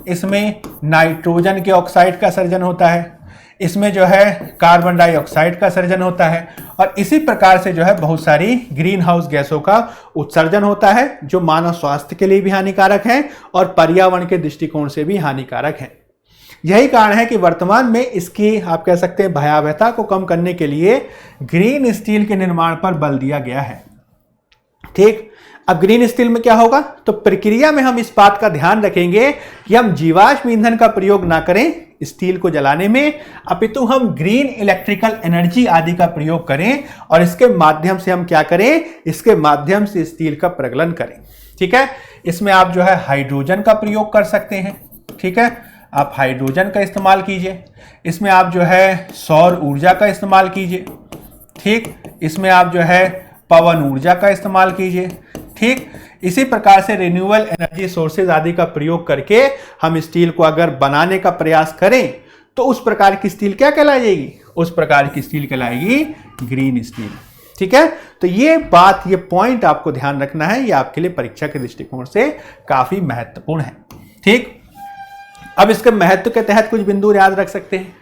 इसमें नाइट्रोजन के ऑक्साइड का सृजन होता है, इसमें जो है कार्बन डाइऑक्साइड का सृजन होता है और इसी प्रकार से जो है बहुत सारी ग्रीन हाउस गैसों का उत्सर्जन होता है जो मानव स्वास्थ्य के लिए भी हानिकारक है और पर्यावरण के दृष्टिकोण से भी हानिकारक है। यही कारण है कि वर्तमान में इसकी आप कह सकते हैं भयावहता को कम करने के लिए ग्रीन स्टील के निर्माण पर बल दिया गया है। ठीक, अब ग्रीन स्टील में क्या होगा? तो प्रक्रिया में हम इस बात का ध्यान रखेंगे कि हम जीवाश्म ईंधन का प्रयोग ना करें स्टील को जलाने में, अपितु हम ग्रीन इलेक्ट्रिकल एनर्जी आदि का प्रयोग करें और इसके माध्यम से हम क्या करें? इसके माध्यम से स्टील का प्रगलन करें। ठीक है, इसमें आप जो है हाइड्रोजन का प्रयोग कर सकते हैं। ठीक है, आप हाइड्रोजन का इस्तेमाल कीजिए, इसमें आप जो है सौर ऊर्जा का इस्तेमाल कीजिए। ठीक, इसमें आप जो है पवन ऊर्जा का इस्तेमाल कीजिए। ठीक, इसी प्रकार से रिन्यूएबल एनर्जी सोर्सेज आदि का प्रयोग करके हम स्टील को अगर बनाने का प्रयास करें तो उस प्रकार की स्टील क्या कहलाएगी? उस प्रकार की स्टील कहलाएगी ग्रीन स्टील। ठीक है, तो ये बात, ये पॉइंट आपको ध्यान रखना है, ये आपके लिए परीक्षा के दृष्टिकोण से काफी महत्वपूर्ण है। ठीक, अब इसके महत्व के तहत कुछ बिंदु याद रख सकते हैं।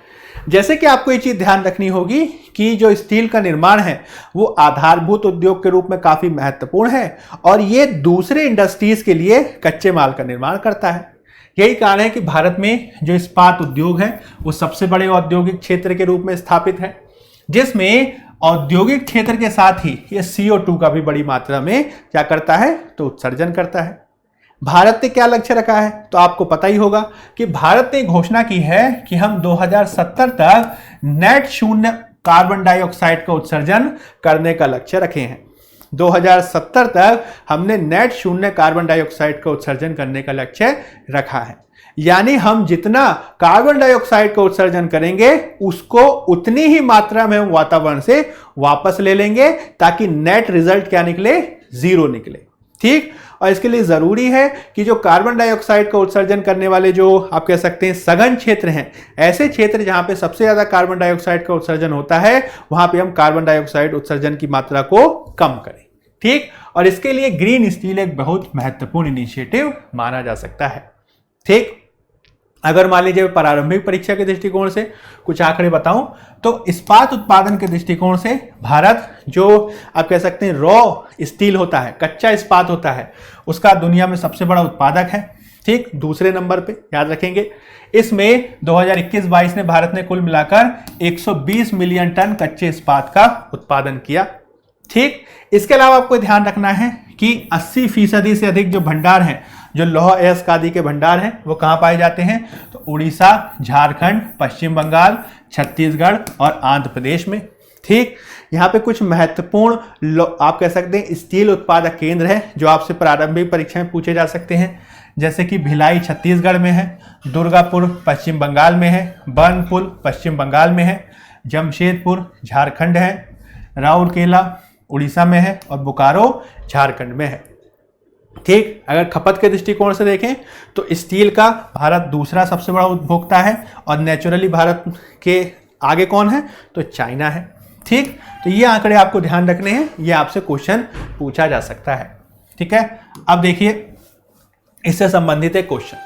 जैसे कि आपको ये चीज ध्यान रखनी होगी कि जो स्टील का निर्माण है वो आधारभूत उद्योग के रूप में काफी महत्वपूर्ण है और ये दूसरे इंडस्ट्रीज के लिए कच्चे माल का निर्माण करता है। यही कारण है कि भारत में जो इस्पात उद्योग है वो सबसे बड़े औद्योगिक क्षेत्र के रूप में स्थापित है, जिसमें औद्योगिक क्षेत्र के साथ ही ये CO2 का भी बड़ी मात्रा में क्या करता है? तो उत्सर्जन करता है। भारत ने क्या लक्ष्य रखा है? तो आपको पता ही होगा कि भारत ने घोषणा की है कि हम 2070 तक नेट शून्य कार्बन डाइऑक्साइड का उत्सर्जन करने का लक्ष्य रखे हैं। 2070 तक हमने नेट शून्य कार्बन डाइऑक्साइड का उत्सर्जन करने का लक्ष्य रखा है। यानी हम जितना कार्बन डाइऑक्साइड का उत्सर्जन करेंगे उसको उतनी ही मात्रा में हम वातावरण से वापस ले लेंगे, ताकि नेट रिजल्ट क्या निकले, 0 निकले। ठीक, और इसके लिए जरूरी है कि जो कार्बन डाइऑक्साइड का उत्सर्जन करने वाले जो आप कह सकते हैं सघन क्षेत्र हैं, ऐसे क्षेत्र जहां पे सबसे ज्यादा कार्बन डाइऑक्साइड का उत्सर्जन होता है, वहां पे हम कार्बन डाइऑक्साइड उत्सर्जन की मात्रा को कम करें। ठीक, और इसके लिए ग्रीन स्टील एक बहुत महत्वपूर्ण इनिशिएटिव माना जा सकता है। ठीक, अगर मान लीजिए प्रारंभिक परीक्षा के दृष्टिकोण से कुछ आंकड़े बताऊं तो इस्पात उत्पादन के दृष्टिकोण से भारत जो आप कह सकते हैं रॉ स्टील होता है, कच्चा इस्पात होता है, उसका दुनिया में सबसे बड़ा उत्पादक है। ठीक, दूसरे नंबर पे याद रखेंगे। इसमें 2021-22 में भारत ने कुल मिलाकर 120 मिलियन टन कच्चे इस्पात का उत्पादन किया। ठीक, इसके अलावा आपको ध्यान रखना है कि 80% से अधिक जो भंडार हैं, जो लौह अयस्क आदि के भंडार हैं, वो कहाँ पाए जाते हैं, तो उड़ीसा, झारखंड, पश्चिम बंगाल, छत्तीसगढ़ और आंध्र प्रदेश में। ठीक, यहाँ पे कुछ महत्वपूर्ण आप कह सकते हैं स्टील उत्पादक केंद्र है जो आपसे प्रारंभिक परीक्षा में पूछे जा सकते हैं, जैसे कि भिलाई छत्तीसगढ़ में है, दुर्गापुर पश्चिम बंगाल में है, बर्नपुर पश्चिम बंगाल में है, जमशेदपुर झारखंड है, राउरकेला उड़ीसा में है और बोकारो झारखंड में है। ठीक, अगर खपत के दृष्टिकोण से देखें तो स्टील का भारत दूसरा सबसे बड़ा उपभोक्ता है और नेचुरली भारत के आगे कौन है, तो चाइना है। ठीक, तो ये आंकड़े आपको ध्यान रखने हैं, ये आपसे क्वेश्चन पूछा जा सकता है। ठीक है, अब देखिए इससे संबंधित एक क्वेश्चन।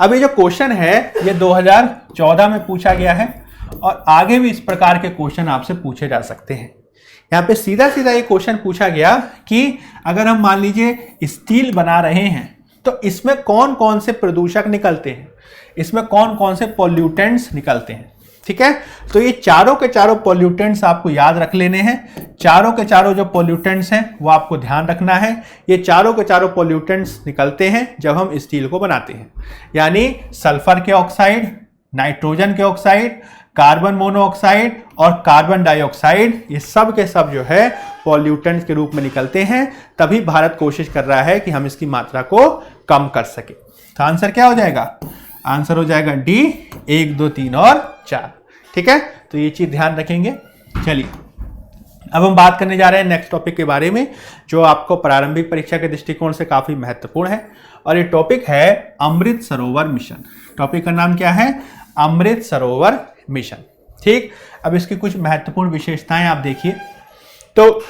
अब ये जो क्वेश्चन है ये 2014 में पूछा गया है और आगे भी इस प्रकार के क्वेश्चन आपसे पूछे जा सकते हैं। यहाँ पे सीधा सीधा ये क्वेश्चन पूछा गया कि अगर हम मान लीजिए स्टील बना रहे हैं तो इसमें कौन कौन से प्रदूषक निकलते हैं, इसमें कौन कौन से पॉल्यूटेंट्स निकलते हैं। ठीक है, तो ये चारों के चारों पॉल्यूटेंट्स आपको याद रख लेने हैं। चारों के चारों जो पॉल्यूटेंट्स हैं वो आपको ध्यान रखना है। ये चारों के चारों पॉल्यूटेंट्स निकलते हैं जब हम स्टील को बनाते हैं, यानी सल्फर के ऑक्साइड, नाइट्रोजन के ऑक्साइड, कार्बन मोनोऑक्साइड और कार्बन डाइऑक्साइड, ये सब के सब जो है पॉल्यूटेंट्स के रूप में निकलते हैं। तभी भारत कोशिश कर रहा है कि हम इसकी मात्रा को कम कर सके। तो आंसर क्या हो जाएगा, आंसर हो जाएगा डी, 1, 2, 3 और 4। ठीक है, तो ये चीज ध्यान रखेंगे। चलिए अब हम बात करने जा रहे हैं नेक्स्ट टॉपिक के बारे में, जो आपको प्रारंभिक परीक्षा के दृष्टिकोण से काफी महत्वपूर्ण है, और ये टॉपिक है अमृत सरोवर मिशन। टॉपिक का नाम क्या है, अमृत सरोवर मिशन। ठीक, अब इसकी कुछ महत्वपूर्ण विशेषताएं आप देखिए। तो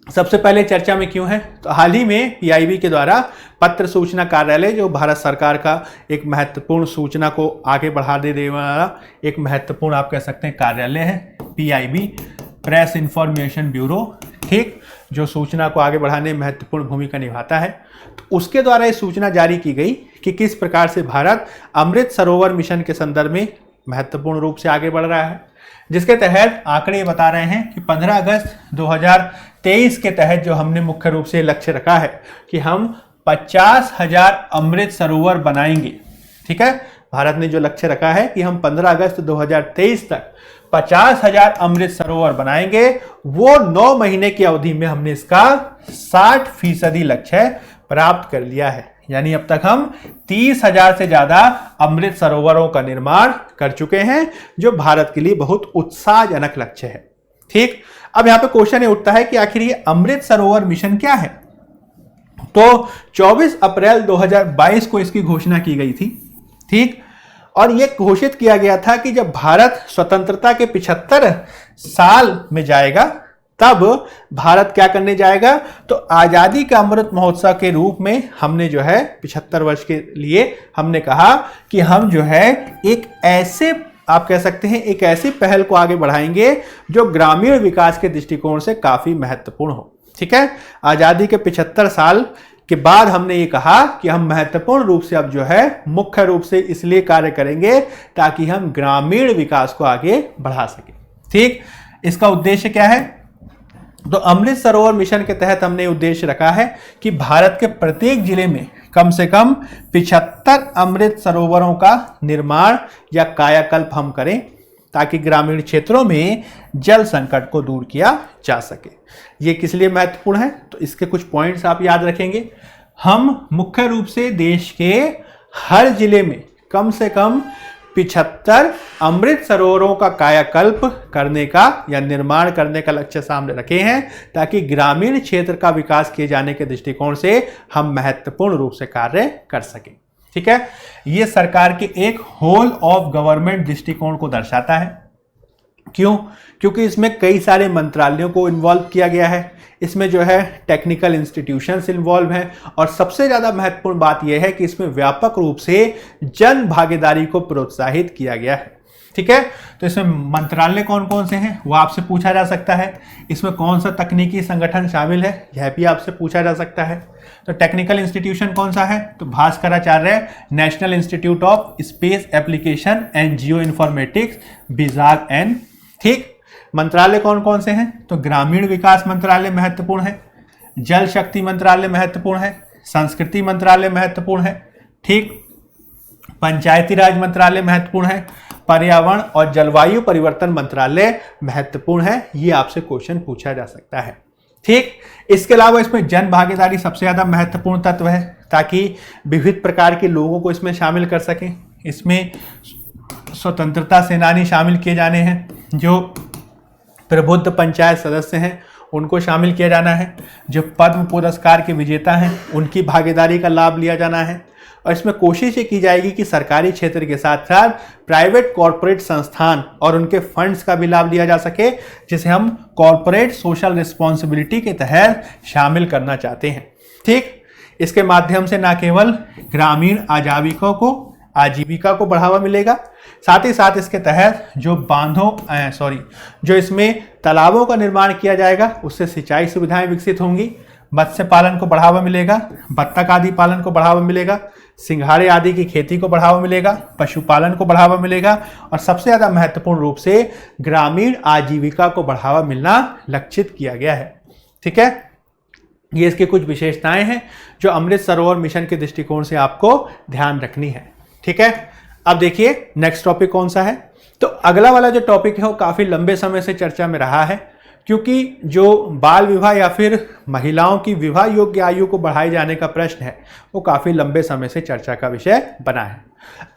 सबसे पहले चर्चा में क्यों है, तो हाल ही में पीआईबी के द्वारा पत्र सूचना कार्यालय, जो भारत सरकार का एक महत्वपूर्ण सूचना को आगे बढ़ा देने वाला एक महत्वपूर्ण आप कह सकते हैं कार्यालय है, पीआईबी प्रेस इंफॉर्मेशन ब्यूरो। ठीक, जो सूचना को आगे बढ़ाने में महत्वपूर्ण भूमिका निभाता है, तो उसके द्वारा ये सूचना जारी की गई कि किस प्रकार से भारत अमृत सरोवर मिशन के संदर्भ में महत्वपूर्ण रूप से आगे बढ़ रहा है, जिसके तहत आंकड़े बता रहे हैं कि 15 अगस्त 2023 के तहत जो हमने मुख्य रूप से लक्ष्य रखा है कि हम 50,000 अमृत सरोवर बनाएंगे। ठीक है, भारत ने जो लक्ष्य रखा है कि हम 15 अगस्त 2023 तक 50,000 अमृत सरोवर बनाएंगे, वो 9 महीने की अवधि में हमने इसका 60% लक्ष्य प्राप्त कर लिया है। यानी अब तक हम 30,000 से ज्यादा अमृत सरोवरों का निर्माण कर चुके हैं, जो भारत के लिए बहुत उत्साहजनक लक्ष्य है। ठीक, अब यहां पे क्वेश्चन ये उठता है कि आखिर ये अमृत सरोवर मिशन क्या है। तो 24 अप्रैल 2022 को इसकी घोषणा की गई थी। ठीक, और यह घोषित किया गया था कि जब भारत स्वतंत्रता के 75 साल में जाएगा, तब भारत क्या करने जाएगा, तो आजादी का अमृत महोत्सव के रूप में हमने जो है 75 वर्ष के लिए हमने कहा कि हम जो है एक ऐसे आप कह सकते हैं एक ऐसी पहल को आगे बढ़ाएंगे जो ग्रामीण विकास के दृष्टिकोण से काफी महत्वपूर्ण हो। ठीक है, आजादी के 75 साल के बाद हमने ये कहा कि हम महत्वपूर्ण रूप से अब जो है मुख्य रूप से इसलिए कार्य करेंगे ताकि हम ग्रामीण विकास को आगे बढ़ा सके। ठीक, इसका उद्देश्य क्या है, तो अमृत सरोवर मिशन के तहत हमने उद्देश्य रखा है कि भारत के प्रत्येक जिले में कम से कम 75 अमृत सरोवरों का निर्माण या कायाकल्प हम करें, ताकि ग्रामीण क्षेत्रों में जल संकट को दूर किया जा सके। ये किस लिए महत्वपूर्ण है, तो इसके कुछ पॉइंट्स आप याद रखेंगे। हम मुख्य रूप से देश के हर जिले में कम से कम 75 अमृत सरोवरों का कायाकल्प करने का या निर्माण करने का लक्ष्य सामने रखे हैं, ताकि ग्रामीण क्षेत्र का विकास किए जाने के दृष्टिकोण से हम महत्वपूर्ण रूप से कार्य कर सकें। ठीक है, ये सरकार के एक होल ऑफ गवर्नमेंट दृष्टिकोण को दर्शाता है। क्यों? क्योंकि इसमें कई सारे मंत्रालयों को इन्वॉल्व किया गया है, इसमें जो है टेक्निकल इंस्टीट्यूशंस इन्वॉल्व हैं, और सबसे ज़्यादा महत्वपूर्ण बात यह है कि इसमें व्यापक रूप से जन भागीदारी को प्रोत्साहित किया गया है। ठीक है, तो इसमें मंत्रालय कौन कौन से हैं वो आपसे पूछा जा सकता है। इसमें कौन सा तकनीकी संगठन शामिल है यह भी आपसे पूछा जा सकता है। तो टेक्निकल इंस्टीट्यूशन कौन सा है? तो Bhaskaracharya national institute of space application and geoinformatics Vizag एन। ठीक, मंत्रालय कौन कौन से हैं? तो ग्रामीण विकास मंत्रालय महत्वपूर्ण है, जल शक्ति मंत्रालय महत्वपूर्ण है, संस्कृति मंत्रालय महत्वपूर्ण है, ठीक, पंचायती राज मंत्रालय महत्वपूर्ण है, पर्यावरण और जलवायु परिवर्तन मंत्रालय महत्वपूर्ण है। ये आपसे क्वेश्चन पूछा जा सकता है। ठीक, इसके अलावा इसमें जन भागीदारी सबसे ज्यादा महत्वपूर्ण तत्व है, ताकि विविध प्रकार के लोगों को इसमें शामिल कर सकें। इसमें स्वतंत्रता सेनानी शामिल किए जाने हैं, जो प्रबुद्ध पंचायत सदस्य हैं उनको शामिल किया जाना है, जो पद्म पुरस्कार के विजेता हैं उनकी भागीदारी का लाभ लिया जाना है, और इसमें कोशिश ये की जाएगी कि सरकारी क्षेत्र के साथ साथ प्राइवेट कॉरपोरेट संस्थान और उनके फंड्स का भी लाभ लिया जा सके, जिसे हम कॉरपोरेट सोशल रिस्पॉन्सिबिलिटी के तहत शामिल करना चाहते हैं। ठीक, इसके माध्यम से न केवल ग्रामीण आजीविका को बढ़ावा मिलेगा, साथ ही साथ इसके तहत जो इसमें तालाबों का निर्माण किया जाएगा उससे सिंचाई सुविधाएं विकसित होंगी, मत्स्य पालन को बढ़ावा मिलेगा, बत्तख आदि पालन को बढ़ावा मिलेगा, सिंघाड़े आदि की खेती को बढ़ावा मिलेगा, पशुपालन को बढ़ावा मिलेगा, और सबसे ज्यादा महत्वपूर्ण रूप से ग्रामीण आजीविका को बढ़ावा मिलना लक्षित किया गया है। ठीक है, ये इसकी कुछ विशेषताएं हैं जो अमृत सरोवर मिशन के दृष्टिकोण से आपको ध्यान रखनी है। ठीक है, अब देखिए नेक्स्ट टॉपिक कौन सा है। तो अगला वाला जो टॉपिक है वो काफी लंबे समय से चर्चा में रहा है, क्योंकि जो बाल विवाह या फिर महिलाओं की विवाह योग्य आयु को बढ़ाए जाने का प्रश्न है वो काफी लंबे समय से चर्चा का विषय बना है।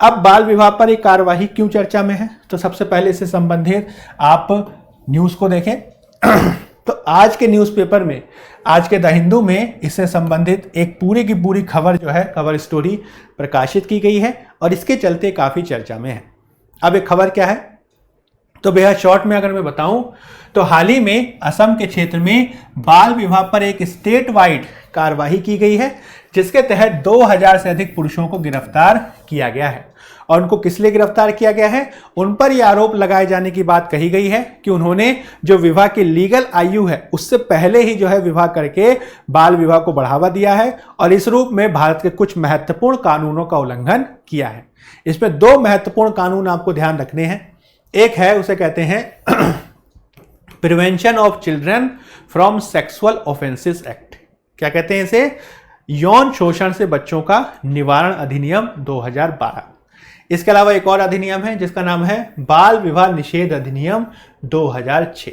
अब बाल विवाह पर एक कार्यवाही क्यों चर्चा में है, तो सबसे पहले इससे संबंधित आप न्यूज को देखें। तो आज के न्यूज़पेपर में, आज के द हिंदू में इससे संबंधित एक पूरी की पूरी खबर जो है, कवर स्टोरी प्रकाशित की गई है, और इसके चलते काफी चर्चा में है। अब एक खबर क्या है, तो बेहद शॉर्ट में अगर मैं बताऊं तो हाल ही में असम के क्षेत्र में बाल विवाह पर एक स्टेट वाइड कार्यवाही की गई है, जिसके तहत 2000 से अधिक पुरुषों को गिरफ्तार किया गया है। और उनको किस लिए गिरफ्तार किया गया है? उन पर यह आरोप लगाए जाने की बात कही गई है कि उन्होंने जो विवाह की लीगल आयु है उससे पहले ही जो है विवाह करके बाल विवाह को बढ़ावा दिया है, और इस रूप में भारत के कुछ महत्वपूर्ण कानूनों का उल्लंघन किया है। इसमें दो महत्वपूर्ण कानून आपको ध्यान रखने हैं। एक है, उसे कहते हैं prevention of children from sexual offences act. क्या कहते हैं इसे? यौन शोषण से बच्चों का निवारण अधिनियम 2012। इसके अलावा एक और अधिनियम है जिसका नाम है बाल विवाह निषेध अधिनियम 2006।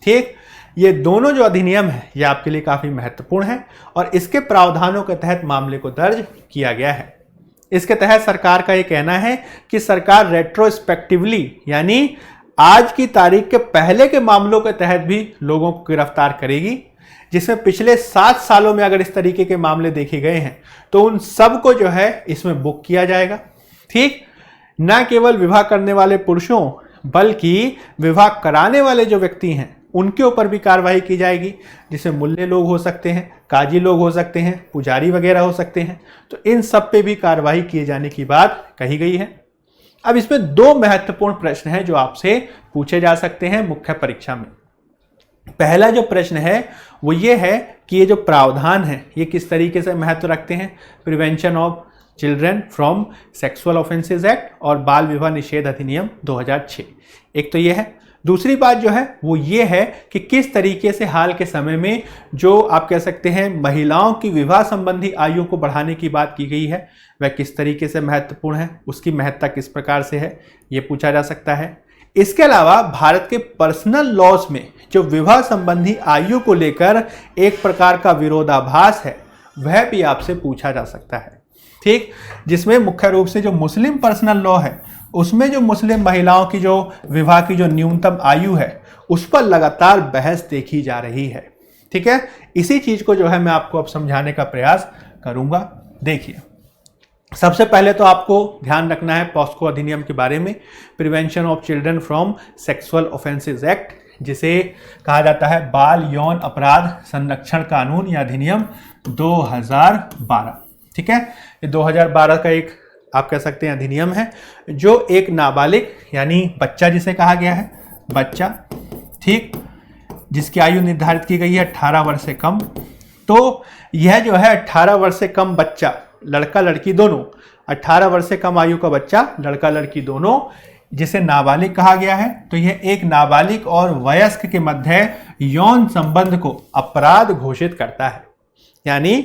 ठीक, ये दोनों जो अधिनियम है ये आपके लिए काफी महत्वपूर्ण है, और इसके प्रावधानों के तहत मामले को दर्ज किया गया है। इसके तहत सरकार का ये कहना है कि सरकार रेट्रोस्पेक्टिवली, यानी आज की तारीख के पहले के मामलों के तहत भी लोगों को गिरफ्तार करेगी, जिसमें पिछले 7 सालों में अगर इस तरीके के मामले देखे गए हैं तो उन सब को जो है इसमें बुक किया जाएगा। ठीक, न केवल विवाह करने वाले पुरुषों बल्कि विवाह कराने वाले जो व्यक्ति हैं उनके ऊपर भी कार्रवाई की जाएगी, जिसमें मुल्ले लोग हो सकते हैं, काजी लोग हो सकते हैं, पुजारी वगैरह हो सकते हैं। तो इन सब पे भी कार्रवाई किए जाने की बात कही गई है। अब इसमें दो महत्वपूर्ण प्रश्न हैं जो आपसे पूछे जा सकते हैं मुख्य परीक्षा में। पहला जो प्रश्न है वो ये है कि ये जो प्रावधान है ये किस तरीके से महत्व रखते हैं, prevention of children from sexual offences act और बाल विवाह निषेध अधिनियम 2006। एक तो ये है। दूसरी बात जो है वो ये है कि किस तरीके से हाल के समय में जो आप कह सकते हैं महिलाओं की विवाह संबंधी आयु को बढ़ाने की बात की गई है वह किस तरीके से महत्वपूर्ण है, उसकी महत्ता किस प्रकार से है, ये पूछा जा सकता है। इसके अलावा भारत के पर्सनल लॉज में जो विवाह संबंधी आयु को लेकर एक प्रकार का विरोधाभास है वह भी आपसे पूछा जा सकता है। ठीक, जिसमें मुख्य रूप से जो मुस्लिम पर्सनल लॉ है उसमें जो मुस्लिम महिलाओं की जो विवाह की जो न्यूनतम आयु है उस पर लगातार बहस देखी जा रही है। ठीक है, इसी चीज को जो है मैं आपको अब समझाने का प्रयास करूंगा। देखिए, सबसे पहले तो आपको ध्यान रखना है पॉस्को अधिनियम के बारे में, prevention of children from sexual offences act, जिसे कहा जाता है बाल यौन अपराध संरक्षण कानून या अधिनियम 2012। ठीक है, ये 2012 का एक आप कह सकते हैं अधिनियम है जो एक नाबालिग यानी बच्चा जिसे कहा गया है, बच्चा, ठीक, जिसकी आयु निर्धारित की गई है 18 वर्ष से कम। तो यह जो है 18 वर्ष से कम बच्चा, लड़का लड़की दोनों, 18 वर्ष से कम आयु का बच्चा लड़का लड़की दोनों, जिसे नाबालिग कहा गया है, तो यह एक नाबालिग और वयस्क के मध्य यौन संबंध को अपराध घोषित करता है। यानी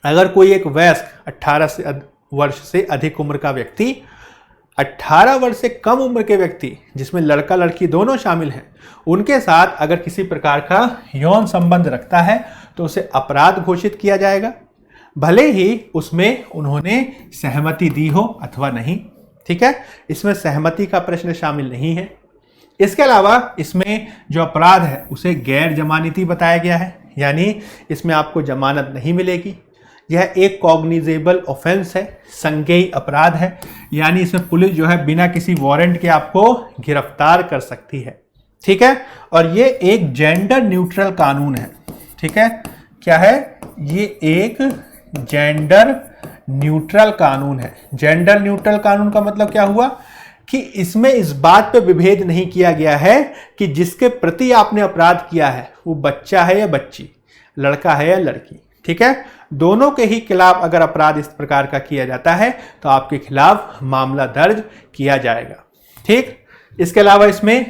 अगर कोई एक वयस्क 18 वर्ष से अधिक उम्र का व्यक्ति 18 वर्ष से कम उम्र के व्यक्ति जिसमें लड़का लड़की दोनों शामिल हैं उनके साथ अगर किसी प्रकार का यौन संबंध रखता है तो उसे अपराध घोषित किया जाएगा, भले ही उसमें उन्होंने सहमति दी हो अथवा नहीं। ठीक है, इसमें सहमति का प्रश्न शामिल नहीं है। इसके अलावा इसमें जो अपराध है उसे गैर जमानती बताया गया है, यानी इसमें आपको जमानत नहीं मिलेगी। यह एक कॉग्निजेबल ऑफेंस है, संज्ञेय अपराध है, यानी इसमें पुलिस जो है बिना किसी वारंट के आपको गिरफ्तार कर सकती है। ठीक है, और ये एक जेंडर न्यूट्रल कानून है। ठीक है, क्या है ये? एक जेंडर न्यूट्रल कानून है। जेंडर न्यूट्रल कानून का मतलब क्या हुआ कि इसमें इस बात पे विभेद नहीं किया गया है कि जिसके प्रति आपने अपराध किया है वो बच्चा है या बच्ची, लड़का है या लड़की। ठीक है, दोनों के ही खिलाफ अगर अपराध इस प्रकार का किया जाता है तो आपके खिलाफ मामला दर्ज किया जाएगा। ठीक, इसके अलावा इसमें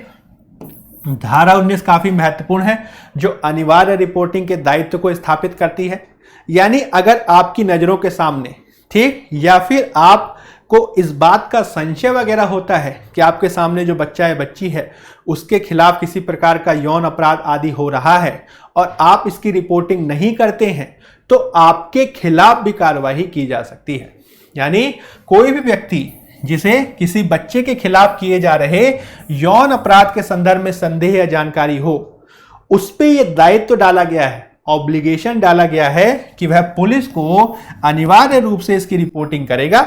धारा 19 काफी महत्वपूर्ण है जो अनिवार्य रिपोर्टिंग के दायित्व को स्थापित करती है। यानी अगर आपकी नजरों के सामने, ठीक, या फिर आपको इस बात का संशय वगैरह होता है कि आपके सामने जो बच्चा या बच्ची है उसके खिलाफ किसी प्रकार का यौन अपराध आदि हो रहा है और आप इसकी रिपोर्टिंग नहीं करते हैं तो आपके खिलाफ भी कार्रवाई की जा सकती है। यानी कोई भी व्यक्ति जिसे किसी बच्चे के खिलाफ किए जा रहे यौन अपराध के संदर्भ में संदेह या जानकारी हो, उस पे यह दायित्व डाला गया है, ऑब्लिगेशन डाला गया है कि वह पुलिस को अनिवार्य रूप से इसकी रिपोर्टिंग करेगा,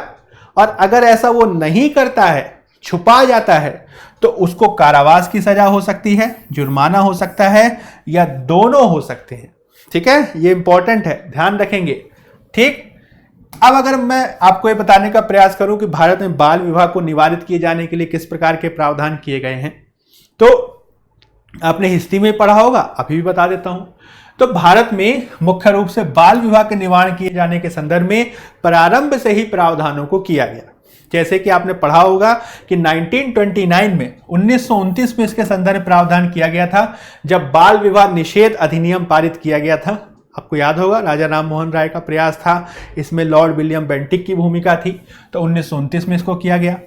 और अगर ऐसा वो नहीं करता है, छुपा जाता है, तो उसको कारावास की सजा हो सकती है, जुर्माना हो सकता है, या दोनों हो सकते हैं। ठीक है, ये इंपॉर्टेंट है, ध्यान रखेंगे। ठीक, अब अगर मैं आपको ये बताने का प्रयास करूं कि भारत में बाल विवाह को निवारित किए जाने के लिए किस प्रकार के प्रावधान किए गए हैं, तो आपने हिस्ट्री में पढ़ा होगा, अभी भी बता देता हूं। तो भारत में मुख्य रूप से बाल विवाह के निवारण किए जाने के संदर्भ में प्रारंभ से ही प्रावधानों को किया गया। जैसे कि आपने पढ़ा होगा कि 1929 में 1929 में इसके संदर्भ में प्रावधान किया गया था जब बाल विवाह निषेध अधिनियम पारित किया गया था। आपको याद होगा राजा राम मोहन राय का प्रयास था, इसमें लॉर्ड विलियम बेंटिक की भूमिका थी, तो 1929 में इसको किया गया।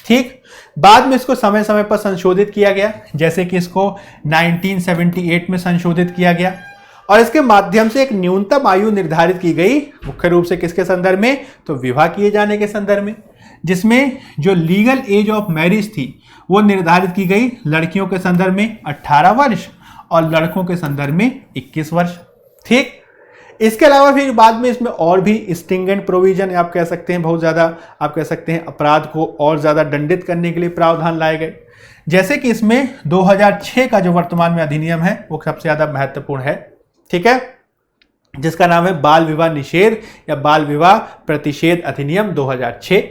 ठीक, बाद में इसको समय समय पर संशोधित किया गया, जैसे कि इसको 1978 में संशोधित किया गया, और इसके माध्यम से एक न्यूनतम आयु निर्धारित की गई, मुख्य रूप से किसके संदर्भ में, तो विवाह किए जाने के संदर्भ में, जिसमें जो लीगल एज ऑफ मैरिज थी वो निर्धारित की गई लड़कियों के संदर्भ में 18 वर्ष और लड़कों के संदर्भ में 21 वर्ष। ठीक, इसके अलावा फिर बाद में इसमें और भी स्ट्रिंजेंट प्रोविजन आप कह सकते हैं, बहुत ज़्यादा आप कह सकते हैं अपराध को और ज़्यादा दंडित करने के लिए प्रावधान लाए गए। जैसे कि इसमें 2006 का जो वर्तमान में अधिनियम है वो सबसे ज़्यादा महत्वपूर्ण है। ठीक है, जिसका नाम है बाल विवाह निषेध या बाल विवाह प्रतिषेध अधिनियम 2006,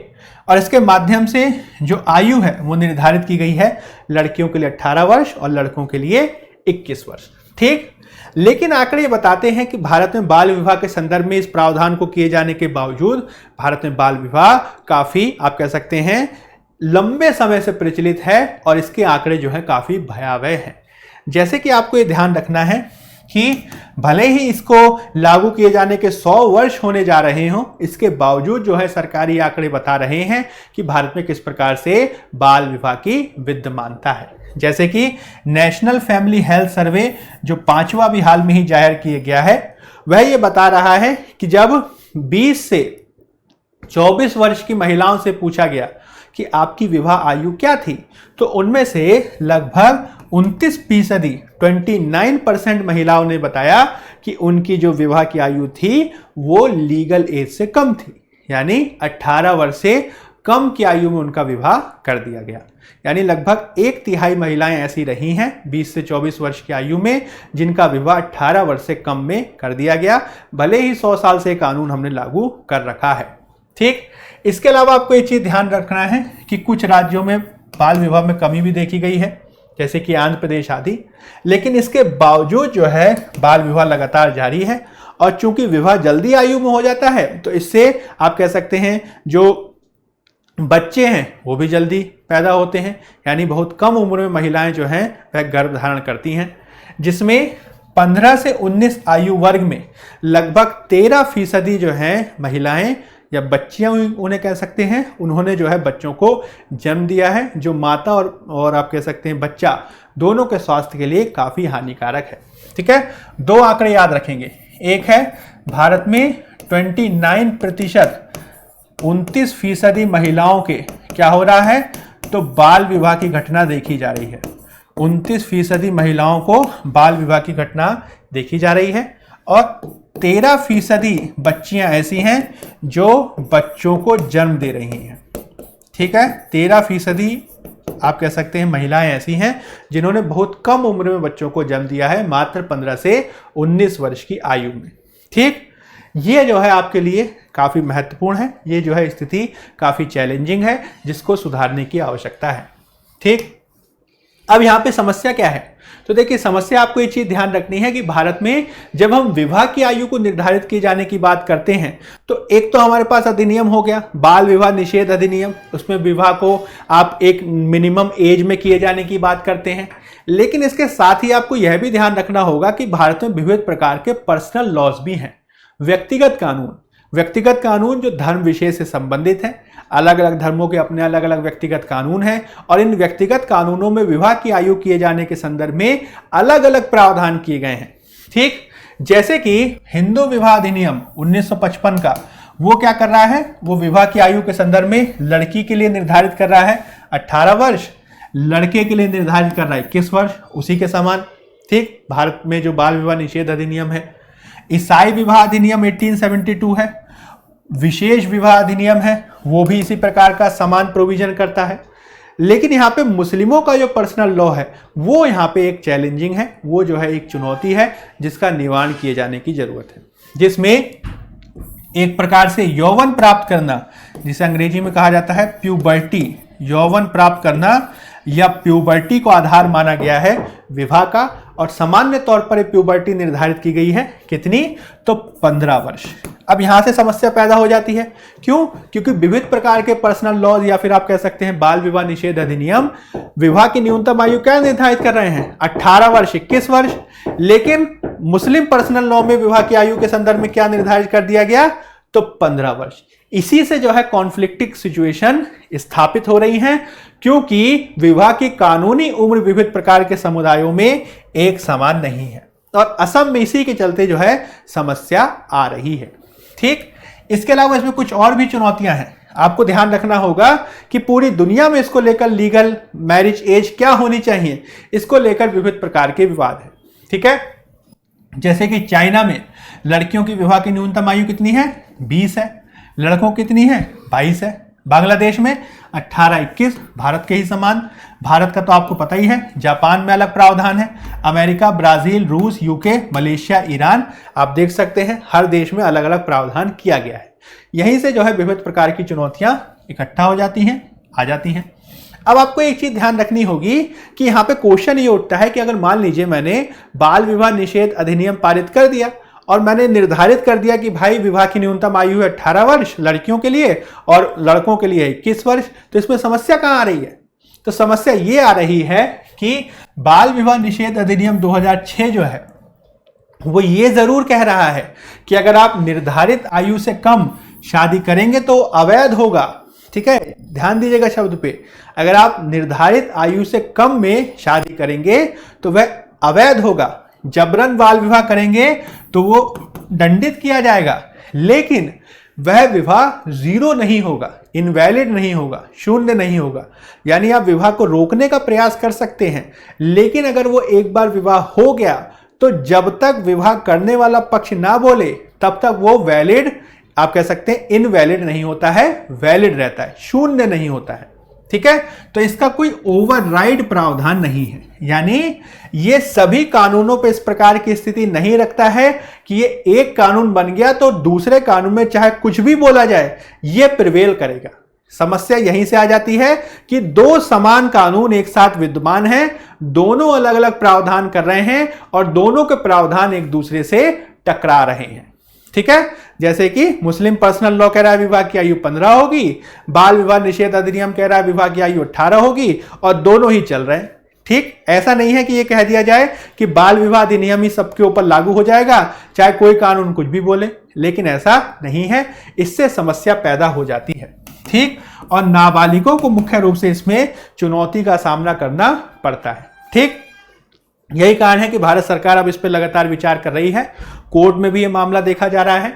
और इसके माध्यम से जो आयु है वो निर्धारित की गई है लड़कियों के लिए 18 वर्ष और लड़कों के लिए 21 वर्ष। ठीक, लेकिन आंकड़े बताते हैं कि भारत में बाल विवाह के संदर्भ में इस प्रावधान को किए जाने के बावजूद भारत में बाल विवाह काफी आप कह सकते हैं लंबे समय से प्रचलित है, और इसके आंकड़े जो है काफी भयावह हैं। जैसे कि आपको ये ध्यान रखना है कि भले ही इसको लागू किए जाने के 100 वर्ष होने जा रहे हों, इसके बावजूद जो है सरकारी आंकड़े बता रहे हैं कि भारत में किस प्रकार से बाल विवाह की विद्यमानता है। जैसे कि नेशनल फैमिली हेल्थ सर्वे जो 5वां भी हाल में ही जाहिर किया गया है, वह ये बता रहा है कि जब 20 से 24 वर्ष की महिलाओं से पूछा गया कि आपकी विवाह आयु क्या थी, तो उनमें से लगभग 29%, 29% महिलाओं ने बताया कि उनकी जो विवाह की आयु थी वो लीगल एज से कम थी, यानी 18 वर्ष से कम की आयु में उनका विवाह कर दिया गया। यानी लगभग 1/3 महिलाएं ऐसी रही हैं 20 से 24 वर्ष की आयु में जिनका विवाह 18 वर्ष से कम में कर दिया गया, भले ही 100 साल से कानून हमने लागू कर रखा है। ठीक, इसके अलावा आपको एक चीज ध्यान रखना है कि कुछ राज्यों में बाल विवाह में कमी भी देखी गई है, जैसे कि आंध्र प्रदेश आदि, लेकिन इसके बावजूद जो है बाल विवाह लगातार जारी है। और चूंकि विवाह जल्दी आयु में हो जाता है तो इससे आप कह सकते हैं जो बच्चे हैं वो भी जल्दी पैदा होते हैं, यानी बहुत कम उम्र में महिलाएं जो हैं वह गर्भ धारण करती हैं, जिसमें 15 से 19 आयु वर्ग में लगभग 13% जो हैं महिलाएं या बच्चियां उन्हें कह सकते हैं, उन्होंने जो है बच्चों को जन्म दिया है, जो माता और आप कह सकते हैं बच्चा दोनों के स्वास्थ्य के लिए काफ़ी हानिकारक है। ठीक है, 2 आंकड़े याद रखेंगे। एक है भारत में 29%, 29% महिलाओं के क्या हो रहा है, तो बाल विवाह की घटना देखी जा रही है। 29% महिलाओं को बाल विवाह की घटना देखी जा रही है और 13% बच्चियां ऐसी हैं जो बच्चों को जन्म दे रही हैं। ठीक है, 13% आप कह सकते हैं महिलाएं ऐसी हैं जिन्होंने बहुत कम उम्र में बच्चों को जन्म दिया है, मात्र 15 से 19 वर्ष की आयु में। ठीक, ये जो है आपके लिए काफ़ी महत्वपूर्ण है, ये जो है स्थिति काफ़ी चैलेंजिंग है जिसको सुधारने की आवश्यकता है। ठीक, अब यहाँ पे समस्या क्या है, तो देखिए समस्या आपको ये चीज़ ध्यान रखनी है कि भारत में जब हम विवाह की आयु को निर्धारित किए जाने की बात करते हैं तो एक तो हमारे पास अधिनियम हो गया बाल विवाह निषेध अधिनियम, उसमें विवाह को आप एक मिनिमम एज में किए जाने की बात करते हैं। लेकिन इसके साथ ही आपको यह भी ध्यान रखना होगा कि भारत में विविध प्रकार के पर्सनल लॉज भी हैं, व्यक्तिगत कानून जो धर्म विशेष से संबंधित है। अलग अलग धर्मों के अपने अलग अलग व्यक्तिगत कानून हैं और इन व्यक्तिगत कानूनों में विवाह की आयु किए जाने के संदर्भ में अलग अलग प्रावधान किए गए हैं। ठीक, जैसे कि हिंदू विवाह अधिनियम 1955 का वो क्या कर रहा है, वो विवाह की आयु के संदर्भ में लड़की के लिए निर्धारित कर रहा है 18 वर्ष, लड़के के लिए निर्धारित कर रहा है 21 वर्ष, उसी के समान। ठीक, भारत में जो बाल विवाह निषेध अधिनियम है, ईसाई विवाह अधिनियम 1872 है, विशेष विवाह अधिनियम है, वो भी इसी प्रकार का समान प्रोविजन करता है। लेकिन यहाँ पे मुस्लिमों का जो पर्सनल लॉ है वो यहाँ पे एक चैलेंजिंग है, वो जो है एक चुनौती है जिसका निवारण किए जाने की जरूरत है, जिसमें एक प्रकार से यौवन प्राप्त करना, जिसे अंग्रेजी में कहा जाता है प्यूबर्टी, यौवन प्राप्त करना या प्यूबर्टी को आधार माना गया है विवाह का। और सामान्य तौर पर प्यूबर्टी निर्धारित की गई है कितनी, तो 15 वर्ष। अब यहां से समस्या पैदा हो जाती है, क्यों? क्योंकि विविध प्रकार के पर्सनल लॉज या फिर आप कह सकते हैं बाल विवाह निषेध अधिनियम विवाह की न्यूनतम आयु क्या निर्धारित कर रहे हैं, 18 वर्ष, 21 वर्ष। लेकिन मुस्लिम पर्सनल लॉ में विवाह की आयु के संदर्भ में क्या निर्धारित कर दिया गया, तो 15 वर्ष। इसी से जो है कॉन्फ्लिक्टिंग सिचुएशन स्थापित हो रही हैं, क्योंकि विवाह की कानूनी उम्र विविध प्रकार के समुदायों में एक समान नहीं है और असम में इसी के चलते जो है समस्या आ रही है। ठीक, इसके अलावा इसमें कुछ और भी चुनौतियां हैं। आपको ध्यान रखना होगा कि पूरी दुनिया में इसको लेकर लीगल मैरिज एज क्या होनी चाहिए, इसको लेकर विविध प्रकार के विवाद है। ठीक है, जैसे कि चाइना में लड़कियों की विवाह की न्यूनतम आयु कितनी है, 20 है, लड़कों की कितनी है, 22 है। बांग्लादेश में 18-21, भारत के ही समान। भारत का तो आपको पता ही है, जापान में अलग प्रावधान है, अमेरिका, ब्राजील, रूस, यूके, मलेशिया, ईरान, आप देख सकते हैं हर देश में अलग अलग प्रावधान किया गया है। यहीं से जो है विविध प्रकार की चुनौतियां इकट्ठा हो जाती हैं, आ जाती हैं। अब आपको एक चीज ध्यान रखनी होगी कि यहाँ पे क्वेश्चन ये उठता है कि अगर मान लीजिए मैंने बाल विवाह निषेध अधिनियम पारित कर दिया और मैंने निर्धारित कर दिया कि भाई विवाह की न्यूनतम आयु है 18 वर्ष लड़कियों के लिए और लड़कों के लिए 21 वर्ष, तो इसमें समस्या कहाँ आ रही है? तो समस्या ये आ रही है कि बाल विवाह निषेध अधिनियम 2006 जो है वो ये जरूर कह रहा है कि अगर आप निर्धारित आयु से कम शादी करेंगे तो अवैध होगा। ठीक है, ध्यान दीजिएगा शब्द पे, अगर आप निर्धारित आयु से कम में शादी करेंगे तो वह अवैध होगा, जबरन बाल विवाह करेंगे तो वो दंडित किया जाएगा। लेकिन वह विवाह जीरो नहीं होगा, इनवैलिड नहीं होगा, शून्य नहीं होगा। यानी आप विवाह को रोकने का प्रयास कर सकते हैं, लेकिन अगर वो एक बार विवाह हो गया तो जब तक विवाह करने वाला पक्ष ना बोले तब तक वो वैलिड, आप कह सकते हैं इनवैलिड नहीं होता है, वैलिड रहता है, शून्य नहीं होता है। ठीक है, तो इसका कोई ओवरराइड प्रावधान नहीं है। यानी ये सभी कानूनों पे इस प्रकार की स्थिति नहीं रखता है कि ये एक कानून बन गया तो दूसरे कानून में चाहे कुछ भी बोला जाए ये प्रिवेल करेगा। समस्या यहीं से आ जाती है कि दो समान कानून एक साथ विद्यमान हैं, दोनों अलग अलग प्रावधान कर रहे हैं और दोनों के प्रावधान एक दूसरे से टकरा रहे हैं। ठीक है, जैसे कि मुस्लिम पर्सनल लॉ कह रहा है विवाह की आयु 15 होगी, बाल विवाह निषेध अधिनियम कह रहा है विवाह की आयु 18 होगी, और दोनों ही चल रहे हैं। ठीक, ऐसा नहीं है कि ये कह दिया जाए कि बाल विवाह अधिनियम ही सबके ऊपर लागू हो जाएगा चाहे कोई कानून कुछ भी बोले, लेकिन ऐसा नहीं है, इससे समस्या पैदा हो जाती है। ठीक, और नाबालिगों को मुख्य रूप से इसमें चुनौती का सामना करना पड़ता है। ठीक, यही कारण है कि भारत सरकार अब इस पर लगातार विचार कर रही है, कोर्ट में भी यह मामला देखा जा रहा है।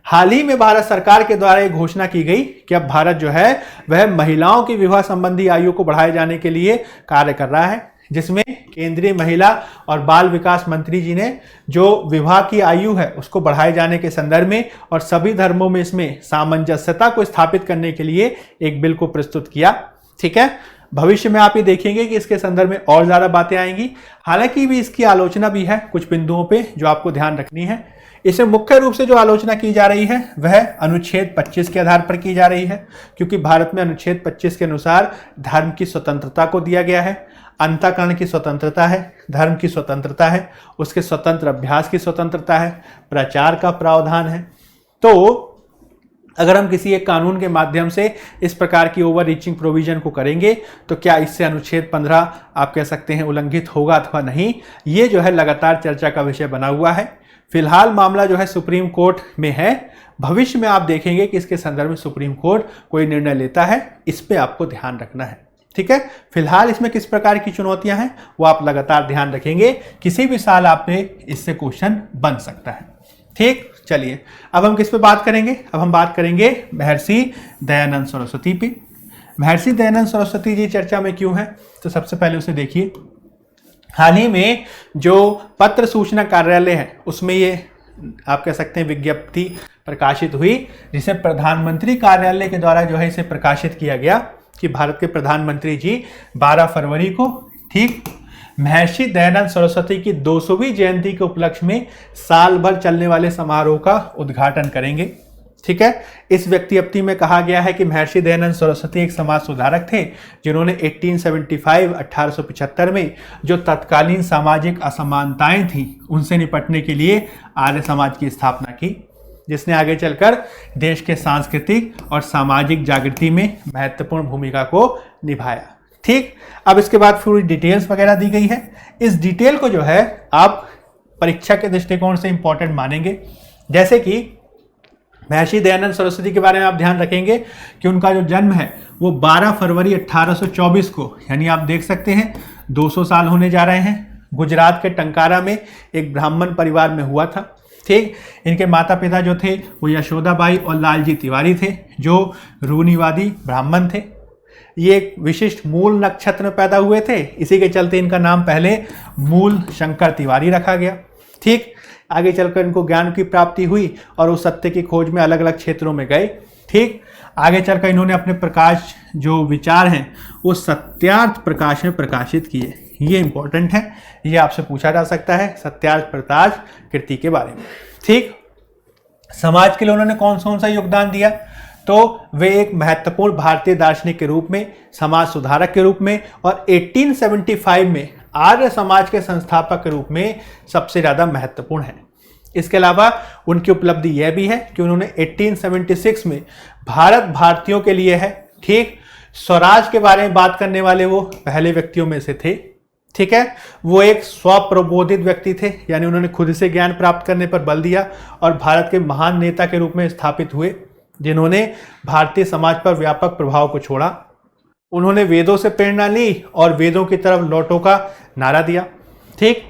हाल ही में भारत सरकार के द्वारा एक घोषणा की गई कि अब भारत जो है वह महिलाओं की विवाह संबंधी आयु को बढ़ाए जाने के लिए कार्य कर रहा है, जिसमें केंद्रीय महिला और बाल विकास मंत्री जी ने जो विवाह की आयु है उसको बढ़ाए जाने के संदर्भ में और सभी धर्मों में इसमें सामंजस्यता को स्थापित करने के लिए एक बिल को प्रस्तुत किया। ठीक है, भविष्य में आप ये देखेंगे कि इसके संदर्भ में और ज्यादा बातें आएंगी। हालांकि भी इसकी आलोचना भी है कुछ बिंदुओं पे जो आपको ध्यान रखनी है। इसे मुख्य रूप से जो आलोचना की जा रही है वह अनुच्छेद 25 के आधार पर की जा रही है, क्योंकि भारत में अनुच्छेद 25 के अनुसार धर्म की स्वतंत्रता को दिया गया है, अंतःकरण की स्वतंत्रता है, धर्म की स्वतंत्रता है, उसके स्वतंत्र अभ्यास की स्वतंत्रता है, प्रचार का प्रावधान है। तो अगर हम किसी एक कानून के माध्यम से इस प्रकार की ओवर रीचिंग प्रोविजन को करेंगे तो क्या इससे अनुच्छेद 15 आप कह सकते हैं उल्लंघित होगा अथवा नहीं, ये जो है लगातार चर्चा का विषय बना हुआ है। फिलहाल मामला जो है सुप्रीम कोर्ट में है, भविष्य में आप देखेंगे कि इसके संदर्भ में सुप्रीम कोर्ट कोई निर्णय लेता है, इस पे आपको ध्यान रखना है। ठीक है, फिलहाल इसमें किस प्रकार की चुनौतियां हैं वो आप लगातार ध्यान रखेंगे, किसी भी साल आप पे इससे क्वेश्चन बन सकता है। ठीक, चलिए अब हम किस पे बात करेंगे, अब हम बात करेंगे महर्षि दयानंद सरस्वती पे। महर्षि दयानंद सरस्वती जी चर्चा में क्यों है, तो सबसे पहले उसे देखिए, हाल ही में जो पत्र सूचना कार्यालय है उसमें ये आप कह सकते हैं विज्ञप्ति प्रकाशित हुई, जिसे प्रधानमंत्री कार्यालय के द्वारा जो है इसे प्रकाशित किया गया कि भारत के प्रधानमंत्री जी 12 फरवरी को ठीक महर्षि दयानंद सरस्वती की 200वीं जयंती के उपलक्ष्य में साल भर चलने वाले समारोह का उद्घाटन करेंगे। ठीक है, इस व्यक्तित्व में कहा गया है कि महर्षि दयानंद सरस्वती एक समाज सुधारक थे, जिन्होंने 1875 में जो तत्कालीन सामाजिक असमानताएं थी उनसे निपटने के लिए आर्य समाज की स्थापना की, जिसने आगे चलकर देश के सांस्कृतिक और सामाजिक जागृति में महत्वपूर्ण भूमिका को निभाया। ठीक, अब इसके बाद पूरी डिटेल्स वगैरह दी गई है। इस डिटेल को जो है आप परीक्षा के दृष्टिकोण से इंपॉर्टेंट मानेंगे। जैसे कि महर्षि दयानंद सरस्वती के बारे में आप ध्यान रखेंगे कि उनका जो जन्म है वो 12 फरवरी 1824 को, यानी आप देख सकते हैं 200 साल होने जा रहे हैं, गुजरात के टंकारा में एक ब्राह्मण परिवार में हुआ था। ठीक, इनके माता पिता जो थे वो यशोदाबाई और लालजी तिवारी थे, जो रूढ़िवादी ब्राह्मण थे। ये एक विशिष्ट मूल नक्षत्र में पैदा हुए थे, इसी के चलते इनका नाम पहले मूल शंकर तिवारी रखा गया। ठीक, आगे चलकर इनको ज्ञान की प्राप्ति हुई और उस सत्य की खोज में अलग अलग क्षेत्रों में गए। ठीक, आगे चलकर इन्होंने अपने प्रकाश जो विचार हैं वो सत्यार्थ प्रकाश में प्रकाशित किए। ये इंपॉर्टेंट है, ये आपसे पूछा जा सकता है सत्यार्थ प्रकाश कृति के बारे में। ठीक, समाज के लिए उन्होंने कौन सा योगदान दिया, तो वे एक महत्वपूर्ण भारतीय दार्शनिक के रूप में, समाज सुधारक के रूप में और 1875 में आर्य समाज के संस्थापक के रूप में सबसे ज़्यादा महत्वपूर्ण है। इसके अलावा उनकी उपलब्धि यह भी है कि उन्होंने 1876 में भारत भारतीयों के लिए है ठीक स्वराज के बारे में बात करने वाले वो पहले व्यक्तियों में से थे। ठीक है, वो एक स्वप्रबोधित व्यक्ति थे, यानी उन्होंने खुद से ज्ञान प्राप्त करने पर बल दिया और भारत के महान नेता के रूप में स्थापित हुए, जिन्होंने भारतीय समाज पर व्यापक प्रभाव को छोड़ा। उन्होंने वेदों से प्रेरणा ली और वेदों की तरफ लौटो का नारा दिया। ठीक,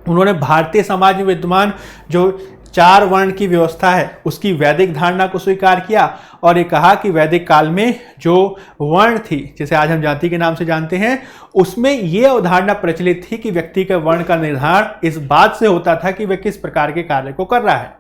उन्होंने भारतीय समाज में विद्यमान जो 4 वर्ण की व्यवस्था है उसकी वैदिक धारणा को स्वीकार किया और ये कहा कि वैदिक काल में जो वर्ण थी, जिसे आज हम जाति के नाम से जानते हैं, उसमें ये अवधारणा प्रचलित थी कि व्यक्ति के वर्ण का निर्धारण इस बात से होता था कि वह किस प्रकार के कार्य को कर रहा है।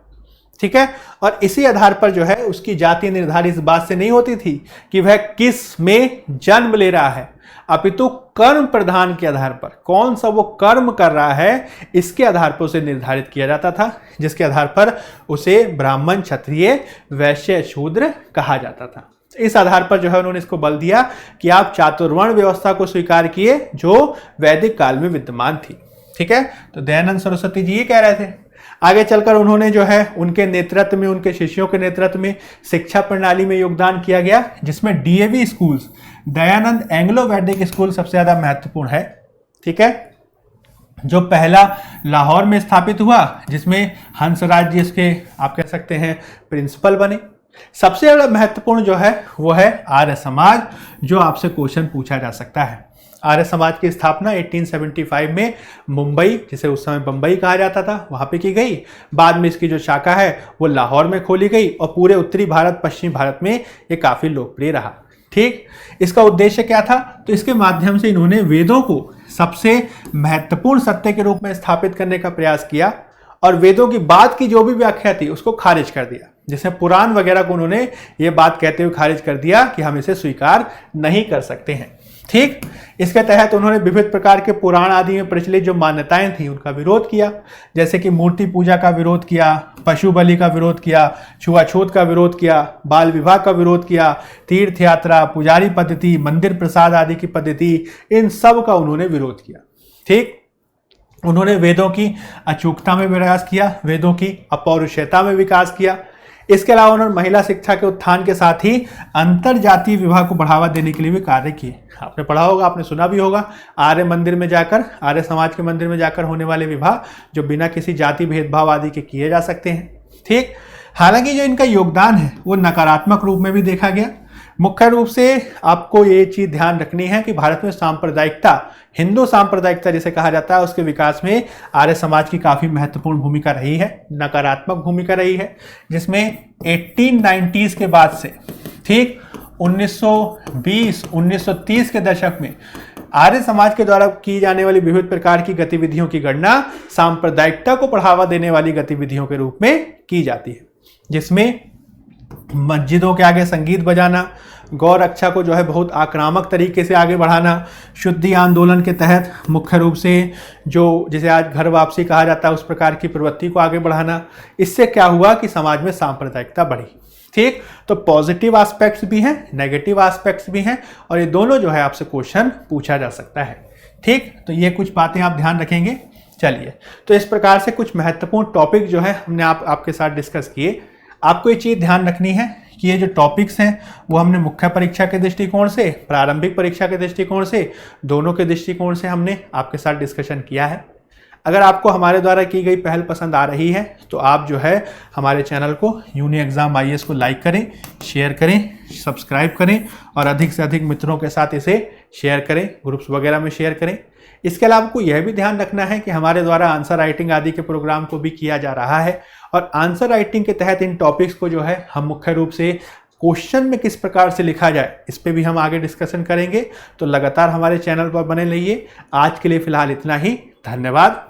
ठीक है, और इसी आधार पर जो है उसकी जाति निर्धारित इस बात से नहीं होती थी कि वह किस में जन्म ले रहा है, अपितु कर्म प्रधान के आधार पर कौन सा वो कर्म कर रहा है इसके आधार पर उसे निर्धारित किया जाता था, जिसके आधार पर उसे ब्राह्मण, क्षत्रिय, वैश्य, शूद्र कहा जाता था। इस आधार पर जो है उन्होंने इसको बल दिया कि आप चातुर्वर्ण व्यवस्था को स्वीकार किए जो वैदिक काल में विद्यमान थी। ठीक है, तो दयानंद सरस्वती जी ये कह रहे थे। आगे चलकर उन्होंने जो है उनके नेतृत्व में, उनके शिष्यों के नेतृत्व में शिक्षा प्रणाली में योगदान किया गया, जिसमें डीएवी स्कूल्स, दयानंद एंग्लो वैदिक स्कूल सबसे ज्यादा महत्वपूर्ण है। ठीक है, जो पहला लाहौर में स्थापित हुआ, जिसमें हंसराज जी इसके आप कह सकते हैं प्रिंसिपल बने। सबसे ज्यादा महत्वपूर्ण जो है वो है आर्य समाज, जो आपसे क्वेश्चन पूछा जा सकता है। आर्य समाज की स्थापना 1875 में मुंबई, जिसे उस समय बंबई कहा जाता था, वहां पे की गई। बाद में इसकी जो शाखा है वो लाहौर में खोली गई और पूरे उत्तरी भारत, पश्चिमी भारत में ये काफी लोकप्रिय रहा। ठीक, इसका उद्देश्य क्या था? तो इसके माध्यम से इन्होंने वेदों को सबसे महत्वपूर्ण सत्य के रूप में स्थापित करने का प्रयास किया और वेदों की बात की जो भी व्याख्या थी उसको खारिज कर दिया। जैसे पुराण वगैरह को उन्होंने ये बात कहते हुए खारिज कर दिया कि हम इसे स्वीकार नहीं कर सकते हैं। ठीक, इसके तहत उन्होंने विविध प्रकार के पुराण आदि में प्रचलित जो मान्यताएं थी उनका विरोध किया, जैसे कि मूर्ति पूजा का विरोध किया, पशु बलि का विरोध किया, छुआछूत का विरोध किया, बाल विवाह का विरोध किया, तीर्थ यात्रा, पुजारी पद्धति, मंदिर प्रसाद आदि की पद्धति, इन सब का उन्होंने विरोध किया। ठीक, उन्होंने वेदों की अचूकता में प्रयास किया, वेदों की अपौरुषेयता में विकास किया। इसके अलावा उन्होंने महिला शिक्षा के उत्थान के साथ ही अंतर जातीय विवाह को बढ़ावा देने के लिए भी कार्य किए। आपने पढ़ा होगा, आपने सुना भी होगा, आर्य मंदिर में जाकर, आर्य समाज के मंदिर में जाकर होने वाले विवाह जो बिना किसी जाति भेदभाव आदि के किए जा सकते हैं। ठीक, हालांकि जो इनका योगदान है वो नकारात्मक रूप में भी देखा गया। मुख्य रूप से आपको ये चीज ध्यान रखनी है कि भारत में सांप्रदायिकता, हिंदू सांप्रदायिकता जिसे कहा जाता है, उसके विकास में आर्य समाज की काफी महत्वपूर्ण भूमिका रही है, नकारात्मक भूमिका रही है, जिसमें 1890s के बाद से, ठीक, 1920, 1930 के दशक में आर्य समाज के द्वारा की जाने वाली विविध प्रकार की गतिविधियों की गणना सांप्रदायिकता को बढ़ावा देने वाली गतिविधियों के रूप में की जाती है, जिसमें मस्जिदों के आगे संगीत बजाना, गौ रक्षा को जो है बहुत आक्रामक तरीके से आगे बढ़ाना, शुद्धि आंदोलन के तहत मुख्य रूप से जो जिसे आज घर वापसी कहा जाता है उस प्रकार की प्रवृत्ति को आगे बढ़ाना। इससे क्या हुआ कि समाज में सांप्रदायिकता बढ़ी। ठीक, तो पॉजिटिव एस्पेक्ट्स भी हैं, नेगेटिव एस्पेक्ट्स भी हैं, और ये दोनों जो है आपसे क्वेश्चन पूछा जा सकता है। ठीक, तो ये कुछ बातें आप ध्यान रखेंगे। चलिए, तो इस प्रकार से कुछ महत्वपूर्ण टॉपिक जो है हमने आपके साथ डिस्कस किए। आपको ये चीज़ ध्यान रखनी है कि ये जो टॉपिक्स हैं वो हमने मुख्य परीक्षा के दृष्टिकोण से, प्रारंभिक परीक्षा के दृष्टिकोण से, दोनों के दृष्टिकोण से हमने आपके साथ डिस्कशन किया है। अगर आपको हमारे द्वारा की गई पहल पसंद आ रही है तो आप जो है हमारे चैनल को यूनि एग्जाम IAS को लाइक करें, शेयर करें, सब्सक्राइब करें और अधिक से अधिक मित्रों के साथ इसे शेयर करें, ग्रुप्स वगैरह में शेयर करें। इसके अलावा आपको यह भी ध्यान रखना है कि हमारे द्वारा आंसर राइटिंग आदि के प्रोग्राम को भी किया जा रहा है, और आंसर राइटिंग के तहत इन टॉपिक्स को जो है हम मुख्य रूप से क्वेश्चन में किस प्रकार से लिखा जाए इस पे भी हम आगे डिस्कशन करेंगे। तो लगातार हमारे चैनल पर बने रहिए। आज के लिए फिलहाल इतना ही। धन्यवाद।